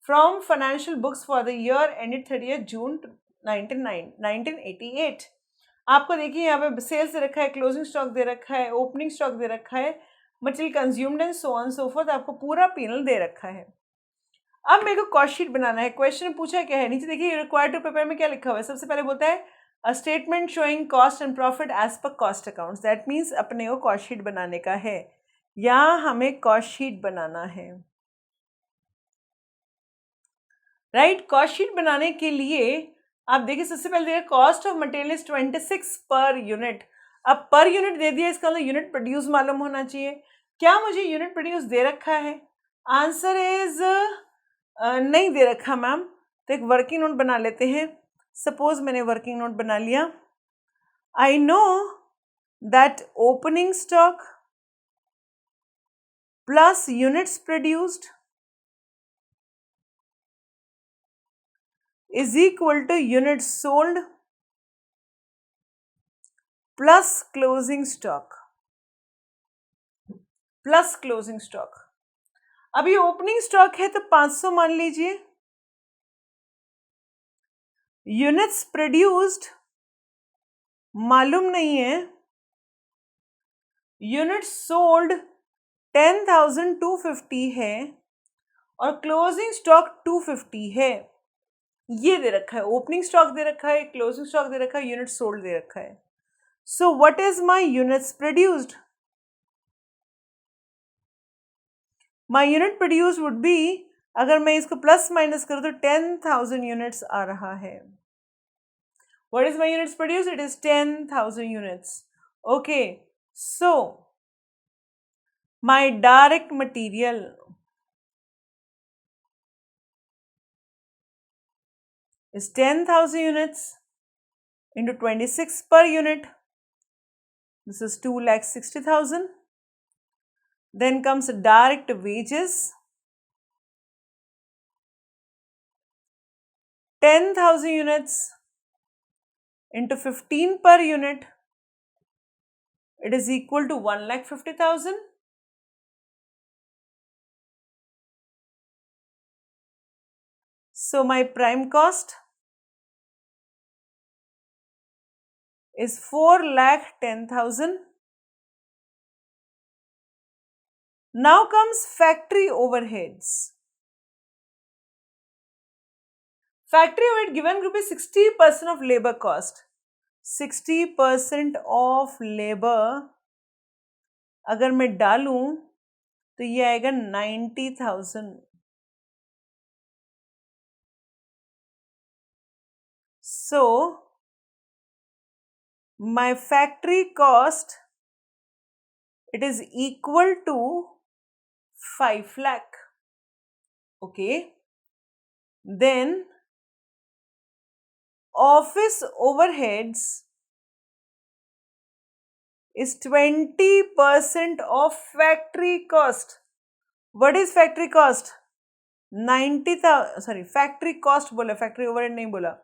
from financial books for the year ended 30th June 1988। आपको देखिए यहाँ पे सेल्स दे रखा है, क्लोजिंग स्टॉक दे रखा है, ओपनिंग स्टॉक दे रखा है, material consumed and so on so fourth, आपको पूरा पीएनएल दे रखा है। अब मेरे को कॉस्ट शीट बनाना है। क्वेश्चन पूछा क्या है, नीचे देखिए रिक्वायर्ड टू प्रिपेयर में क्या लिखा हुआ है। सबसे पहले बोलता है a statement showing cost and profit as per cost accounts. That means अपने को कॉस्ट शीट बनाने का है, यहाँ हमें कॉस्ट शीट बनाना है, राइट। कॉस्ट शीट बनाने के लिए आप देखिए सबसे पहले देखिए cost of material is 26 per unit. अब पर यूनिट दे दिया, इसका मतलब यूनिट प्रोड्यूस मालूम होना चाहिए। क्या मुझे यूनिट प्रोड्यूस दे रखा है? आंसर इज नहीं दे रखा मैम। तो एक वर्किंग नोट बना लेते हैं। सपोज मैंने वर्किंग नोट बना लिया। I know that opening stock plus units produced is equal to units sold plus closing stock plus closing stock। अभी ओपनिंग स्टॉक है तो 500 मान लीजिए, यूनिट्स प्रोड्यूस्ड मालूम नहीं है, यूनिट्स सोल्ड 10,250 है और क्लोजिंग स्टॉक 250 है। ये दे रखा है, ओपनिंग स्टॉक दे रखा है, क्लोजिंग स्टॉक दे रखा है, यूनिट सोल्ड दे रखा है। So what is my units produced? My unit produced would be, अगर मैं इसको प्लस माइनस करूं तो 10,000 यूनिट्स आ रहा है। What is my units produced? It is 10,000 units. Okay, so my direct material is 10,000 units into 26 per unit. This is 2,60,000. Then comes direct wages, 10,000 units into 15 per unit. It is equal to 1,50,000. So my prime cost is 4,10,000. Now comes factory overheads. Factory overhead given group is 60% of labor cost. 60% of labor अगर मैं डालूं तो ये आएगा 90,000। So my factory cost, it is equal to 5 lakh. Okay, then office overheads is 20% of factory cost. What is factory cost? Sorry factory cost बोला, फैक्ट्री ओवरहेड नहीं बोला.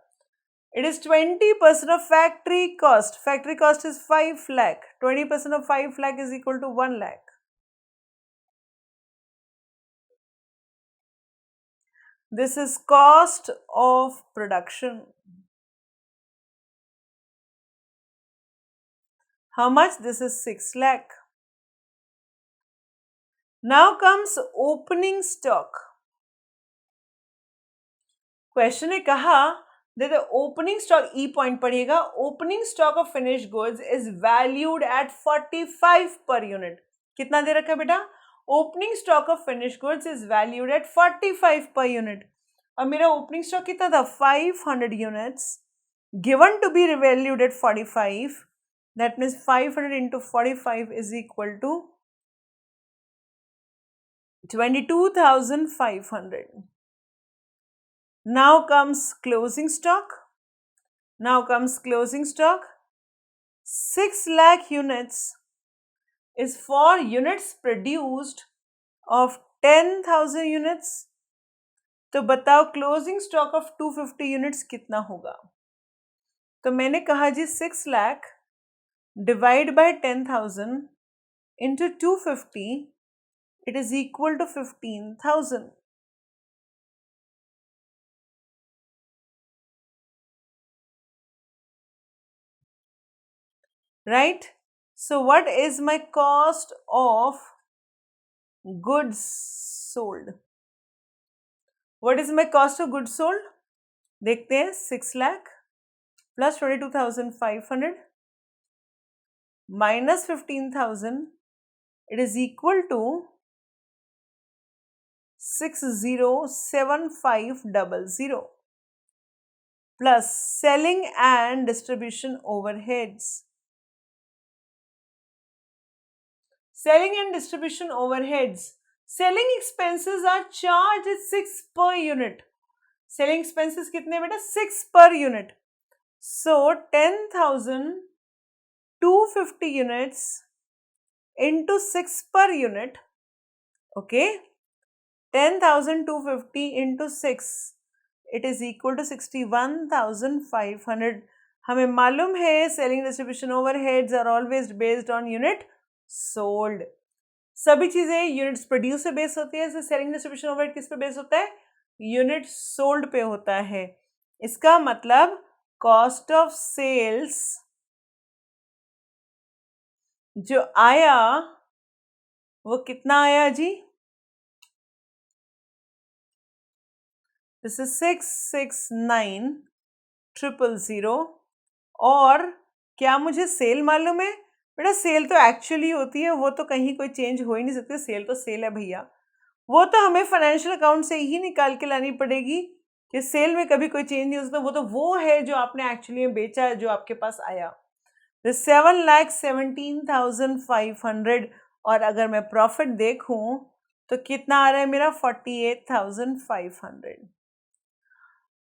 It is 20% of factory cost. Factory cost is 5 lakh. 20% of 5 lakh is equal to 1 lakh. This is cost of production. How much? This is 6 lakh. Now comes opening stock. Question ने कहा that the opening stock E point पढ़िएगा. Opening stock of finished goods is valued at 45 per unit. कितना दे रखा है बेटा? Opening stock of finished goods is valued at 45 per unit. और मेरा opening stock कितना था? 500 units given to be revalued at 45. That means 500 into 45 is equal to 22,500. Now comes closing stock. 6 lakh units is for units produced of 10,000 units. तो बताओ क्लोजिंग स्टॉक ऑफ 250 यूनिट्स कितना होगा. तो मैंने कहा जी 6 lakh divide by 10,000 into 250, it is equal to 15,000. Right? So what is my cost of goods sold? What is my cost of goods sold? देखते हैं. 6 lakh plus 22,500 minus 15,000, it is equal to 607500 plus selling and distribution overheads. Selling and distribution overheads. Selling expenses are charged at 6 per unit. Selling expenses कितने बेटा? 6 per unit. So 10,250 units into 6 per unit. Okay. 10,250 into 6. It is equal to 61,500. हमें मालूम है selling distribution overheads are always based on unit sold. सभी चीजें यूनिट्स प्रोड्यूस पे बेस होती है. इससे सेलिंग डिस्ट्रीब्यूशन ओवरहेड किस पे बेस होता है? यूनिट सोल्ड पे होता है. इसका मतलब कॉस्ट ऑफ सेल्स जो आया वो कितना आया जी? This is 669,000. और क्या मुझे सेल मालूम है? बेटा सेल तो एक्चुअली होती है, वो तो कहीं कोई चेंज हो ही नहीं सकती. सेल तो सेल है भैया. वो तो हमें फाइनेंशियल अकाउंट से ही निकाल के लानी पड़ेगी कि सेल में कभी कोई चेंज नहीं हो सकता. वो तो वो है जो आपने एक्चुअली में बेचा है, जो आपके पास आया. 7,17,500. और अगर मैं प्रॉफिट देखूं तो कितना आ रहा है मेरा? 48,500.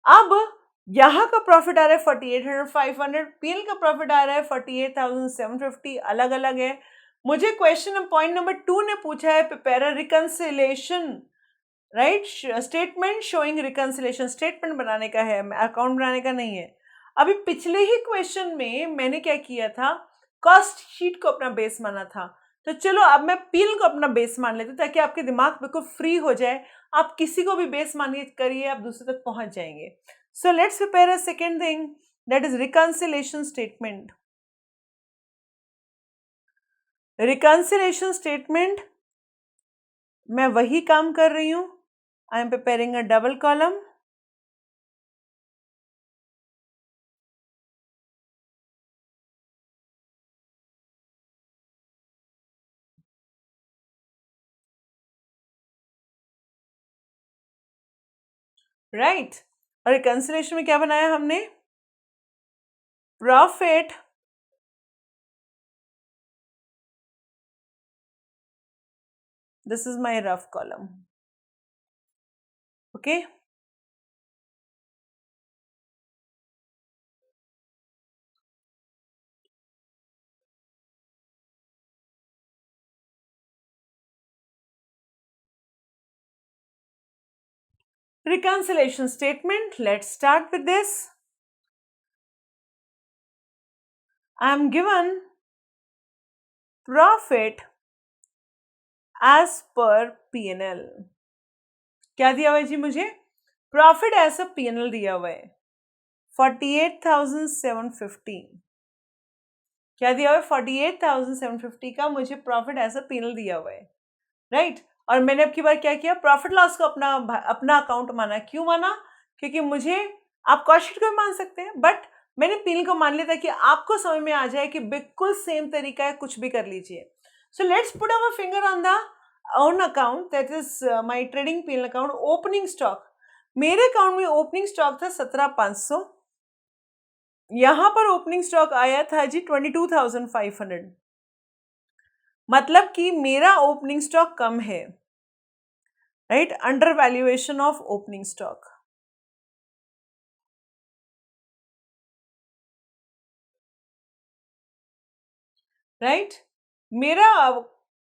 अब यहाँ का प्रॉफिट आ रहा है 48,500, पीएल का प्रॉफिट आ रहा है 48,750. अलग अलग है. मुझे क्वेश्चन पॉइंट नंबर 2 ने पूछा है prepare a reconciliation, right? Statement showing reconciliation. Statement बनाने का है, अकाउंट बनाने का नहीं है. अभी पिछले ही क्वेश्चन में मैंने क्या किया था? कॉस्ट शीट को अपना बेस माना था. तो चलो अब मैं पीएल को अपना बेस मान लेती हूँ ताकि आपके दिमाग बिल्कुल फ्री हो जाए. आप किसी को भी बेस मानिए करिए, आप दूसरे तक पहुंच जाएंगे. So let's prepare a second thing, that is reconciliation statement. Reconciliation statement मैं वही काम कर रही हूं. I am preparing a double column. Right? और reconciliation में क्या बनाया हमने? Profit this is my rough column. Okay? reconciliation statement. Let's start with this. I am given profit as per P&L. क्या दिया हुआ है जी मुझे? प्रॉफिट एज अ P&L दिया हुआ है 48,750. क्या दिया हुआ है? 48,750 का मुझे प्रॉफिट एज अ P&L दिया हुआ है, राइट? और मैंने अब की बार क्या किया? प्रॉफिट लॉस को अपना अकाउंट माना. क्यों माना? क्योंकि मुझे, आप कॉस्ट शीट को भी मान सकते हैं, बट मैंने P&L को मान लिया ताकि आपको समझ में आ जाए कि बिल्कुल सेम तरीका है, कुछ भी कर लीजिए. So let's put our finger on the own account, that is my trading P&L account. Opening stock, मेरे अकाउंट में ओपनिंग स्टॉक था 17,500. यहां पर ओपनिंग स्टॉक आया था जी 22,500. मतलब कि मेरा ओपनिंग स्टॉक कम है, right? Under valuation of opening stock, right? मेरा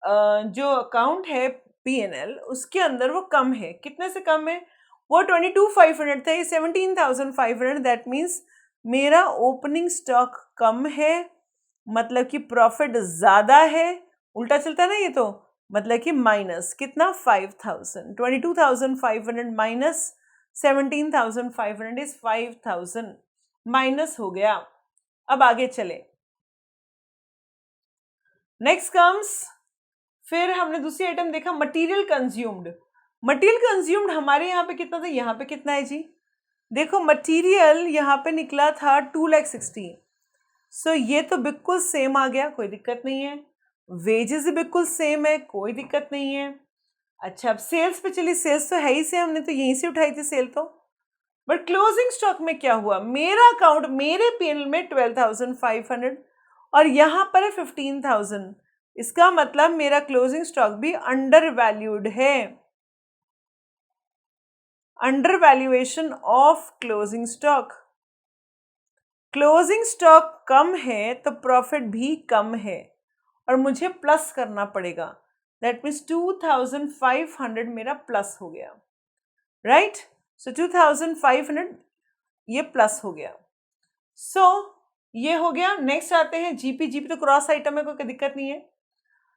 जो अकाउंट है P&L, उसके अंदर वो कम है. कितने से कम है? वो 22,500 था, ये 17,500. दैट मीन्स मेरा ओपनिंग स्टॉक कम है, मतलब कि प्रॉफिट ज्यादा है. उल्टा चलता है ना ये तो, मतलब कि माइनस कितना? 5,000. 22,500 माइनस 17,500 इज 5,000. माइनस हो गया. अब आगे चले. नेक्स्ट कम्स, फिर हमने दूसरी आइटम देखा मटेरियल कंज्यूम्ड. मटेरियल कंज्यूम्ड हमारे यहाँ पे कितना था? यहाँ पे कितना है जी? देखो मटेरियल यहाँ पे निकला था 2,60,000. सो ये तो बिल्कुल सेम आ गया, कोई दिक्कत नहीं है. वेजेस भी बिल्कुल सेम है, कोई दिक्कत नहीं है. अच्छा, अब सेल्स पे चलिए. सेल्स तो है ही से, हमने तो यहीं से उठाई थी सेल तो. बट क्लोजिंग स्टॉक में क्या हुआ? मेरा अकाउंट, मेरे P&L में 12,500 और यहां पर है 15,000. इसका मतलब मेरा क्लोजिंग स्टॉक भी अंडर वैल्यूड है. Under valuation of closing stock. Closing stock कम है तो प्रॉफिट भी कम है और मुझे प्लस करना पड़ेगा. दैट मीन्स 2,500 मेरा प्लस हो गया, राइट? सो 2,500 ये प्लस हो गया. सो ये हो गया. नेक्स्ट आते हैं जीपी. जीपी तो क्रॉस आइटम है, कोई दिक्कत नहीं है.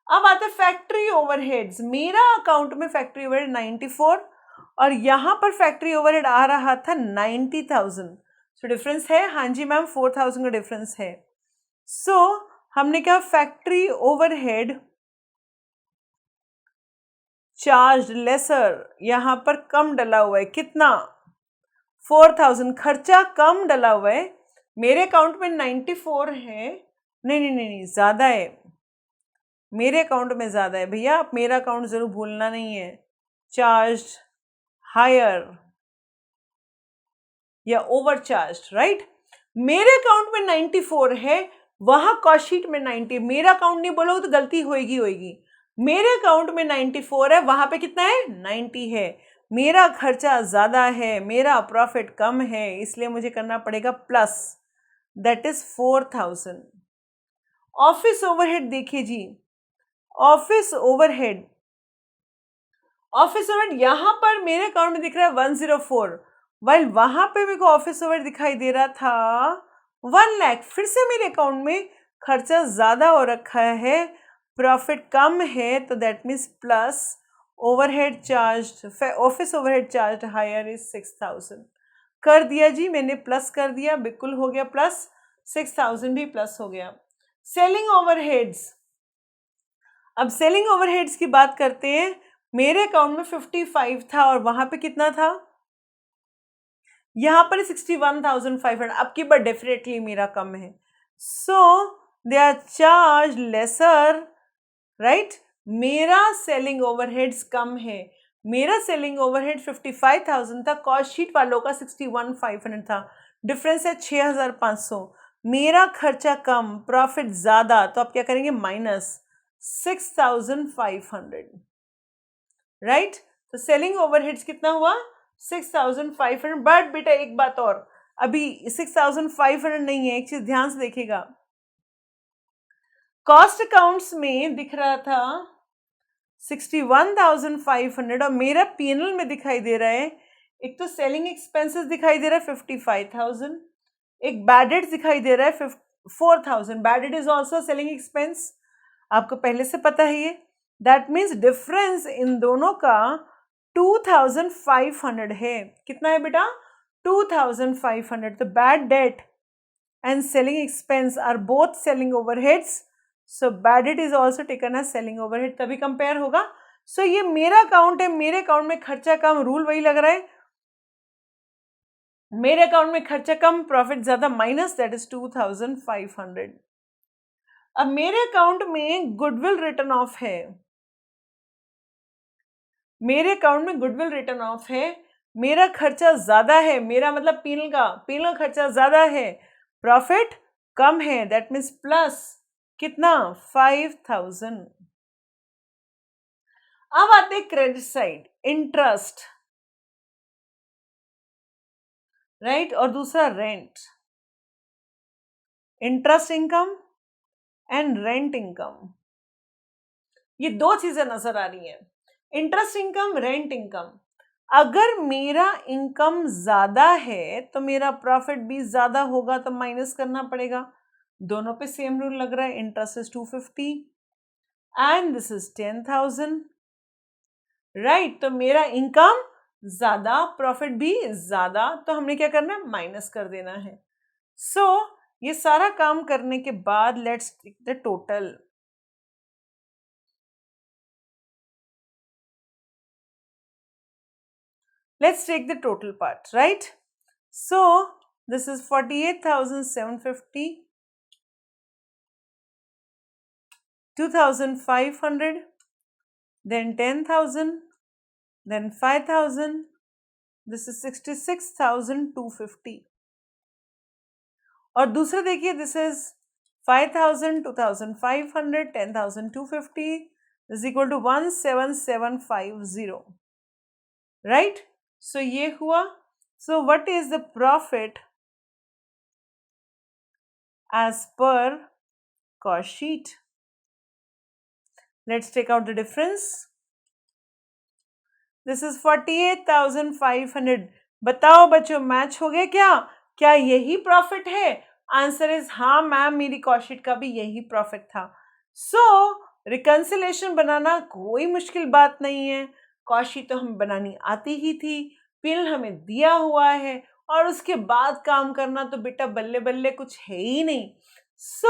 अब आते हैं फैक्ट्री ओवरहेड्स. मेरा अकाउंट में फैक्ट्री ओवरहेड 94 और यहां पर फैक्ट्री ओवरहेड आ रहा था 90,000. सो डिफरेंस है, हाँ जी मैम, 4,000 का डिफरेंस है. सो हमने कहा फैक्ट्री ओवरहेड चार्ज लेसर, यहां पर कम डला हुआ है. कितना? 4,000. खर्चा कम डला हुआ है. मेरे अकाउंट में 94 है. नहीं नहीं नहीं नहीं, ज्यादा है. मेरे अकाउंट में ज्यादा है भैया, आप मेरा अकाउंट जरूर भूलना नहीं है. चार्ज हायर या ओवर चार्ज, राइट? मेरे अकाउंट में 94 है, वहां कॉस्ट शीट में 90. मेरा अकाउंट नहीं बोलोगे तो गलती होगी. मेरे अकाउंट में 94 है, वहां पे कितना है? 90 है. मेरा खर्चा ज्यादा है, मेरा प्रॉफिट कम है, इसलिए मुझे करना पड़ेगा plus. That is 4,000. Office overhead देखिए जी. ऑफिस ओवरहेड यहां पर मेरे अकाउंट में दिख रहा है 104, वाइल वहां पे मेरे को ऑफिस ओवरहेड दिखाई दे रहा था 1 लाख. फिर से मेरे अकाउंट में खर्चा ज्यादा हो रखा है, प्रॉफिट कम है, तो that means plus. Overhead charge, office overhead charge higher is 6,000. कर दिया जी मैंने, प्लस कर दिया, बिल्कुल हो गया प्लस. 6,000 भी प्लस हो गया. Selling overheads. अब सेलिंग ओवरहेड्स की बात करते हैं. मेरे अकाउंट में 55 था और वहां पे कितना था? यहां पर 61,500. अब की बार डेफिनेटली मेरा कम है. So they are charge lesser, right? मेरा सेलिंग ओवरहेड्स कम है. मेरा सेलिंग ओवरहेड 55,000 था, कॉस्ट शीट वालों का 61,500 था. डिफरेंस है 6,500. मेरा खर्चा कम, प्रॉफिट ज्यादा, तो आप क्या करेंगे? Minus 6,500, right? तो सेलिंग ओवरहेड्स कितना हुआ? 6,500. बट बेटा एक बात और, अभी 6,500 नहीं है. एक चीज ध्यान से देखिएगा, कॉस्ट अकाउंट्स में दिख रहा था 61,500 और मेरा P&L में दिखाई दे रहा है एक तो सेलिंग एक्सपेंसेस दिखाई दे रहा है 55,000, एक बैड डेट दिखाई दे रहा है 4,000. Bad debt is also selling expense, आपको पहले से पता है ये. दैट मीन्स डिफरेंस इन दोनों का 2,500 है. कितना है बेटा? 2,500. तो bad debt and selling expense are both selling overheads, so bad debt is also taken as selling overhead, तभी कंपेयर होगा. सो ये मेरा अकाउंट है, मेरे अकाउंट में खर्चा कम, रूल वही लग रहा है. मेरे अकाउंट में खर्चा कम, प्रॉफिट ज्यादा, माइनस, दैट इज 2,500. अब मेरे अकाउंट में गुडविल रिटर्न ऑफ है, मेरे अकाउंट में गुडविल रिटर्न ऑफ है, मेरा खर्चा ज्यादा है, मेरा मतलब पीनल खर्चा ज्यादा है, प्रॉफिट कम है, दैट मीन्स प्लस कितना? 5,000. अब आते क्रेडिट साइड, इंटरेस्ट, राइट, और दूसरा rent. Interest income and rent income, ये दो चीजें नजर आ रही हैं. Interest income, rent income. अगर मेरा इनकम ज्यादा है तो मेरा प्रॉफिट भी ज्यादा होगा, तो माइनस करना पड़ेगा. दोनों पे सेम रूल लग रहा है. Interest is 250 and this is 10,000, right. तो मेरा इनकम ज्यादा, प्रॉफिट भी ज्यादा, तो हमने क्या करना है? माइनस कर देना है. सो ये सारा काम करने के बाद let's take the total. Let's take the total part, right? So this is 48,750, 2,500, then 10,000, then 5,000. This is 66,250. और दूसरा देखिए, this is 5,000, 2,500, 10,250 is equal to 17,750, right? So ये हुआ. So what is the profit as per cost sheet? Let's take out the difference. This is 48,500. बताओ बच्चों, मैच हो गया क्या? क्या यही प्रॉफिट है? आंसर इज हाँ मैम, मेरी कॉस्ट शीट का भी यही प्रॉफिट था. सो रिकंसिलेशन बनाना कोई मुश्किल बात नहीं है. कॉस्ट शीट तो हमें बनानी आती ही थी, पिल हमें दिया हुआ है, और उसके बाद काम करना तो बेटा बल्ले बल्ले कुछ है ही नहीं. सो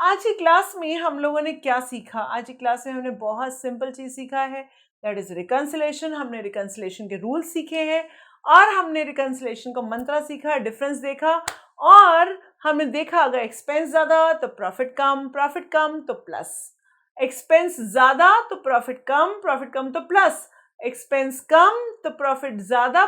आज की क्लास में हम लोगों ने क्या सीखा? आज की क्लास में हमने बहुत सिंपल चीज सीखा है, दैट इज रिकंसिलेशन. हमने रिकंसिलेशन के रूल सीखे हैं, और हमने रिकंसिलेशन का मंत्रा सीखा, डिफरेंस देखा, और हमने देखा अगर एक्सपेंस ज्यादा तो प्रॉफिट कम तो प्लस, एक्सपेंस ज्यादा तो प्रॉफिट कम तो प्लस, एक्सपेंस कम तो प्रॉफिट ज्यादा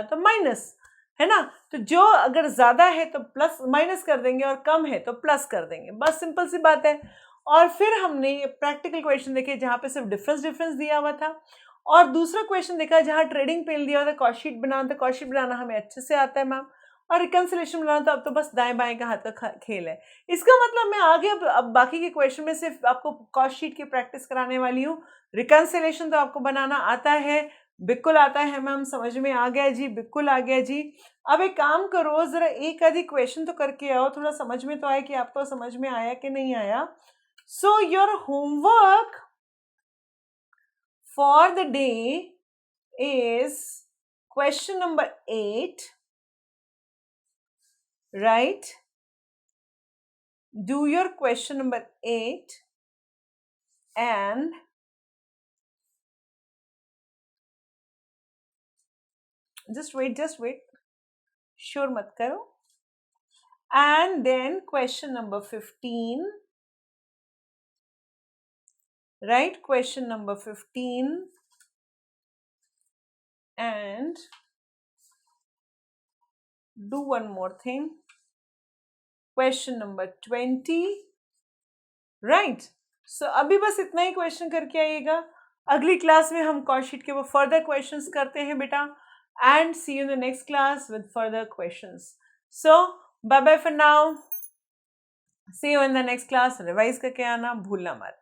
तो माइनस, है ना. तो जो अगर ज्यादा है तो प्लस माइनस कर देंगे, और कम है तो प्लस कर देंगे, बस सिंपल सी बात है. और फिर हमने प्रैक्टिकल क्वेश्चन देखे जहाँ पे सिर्फ डिफरेंस दिया हुआ था, और दूसरा क्वेश्चन देखा जहाँ ट्रेडिंग पेल दिया हुआ था, कॉस्ट शीट बनाना था. कॉस्ट शीट बनाना हमें अच्छे से आता है मैम, और रिकंसिलेशन बनाना तो अब तो बस दाएं बाएं का हाथ का खेल है. इसका मतलब मैं आगे अब बाकी के क्वेश्चन में सिर्फ आपको कॉस्ट शीट की प्रैक्टिस कराने वाली हूँ. रिकंसिलेशन तो आपको बनाना आता है, बिल्कुल आता है मैम, समझ में आ गया जी, बिल्कुल आ गया जी. अब एक काम करो, जरा एक आधी क्वेश्चन तो करके आओ, थोड़ा समझ में तो आए कि आपको समझ में आया कि नहीं आया. So your homework for the day is question number 8, right? Do your question number 8 and just wait, sure mat karo. And then question number 15, right? Question number 15 and do one more thing, question number 20, right? So अभी बस इतना ही क्वेश्चन करके आइएगा. अगली क्लास में हम कॉस्ट शीट के वो फर्दर क्वेश्चंस करते हैं बेटा, and see you in the next class with further questions. So bye bye for now, see you in the next class. Revise करके आना भूलना मत.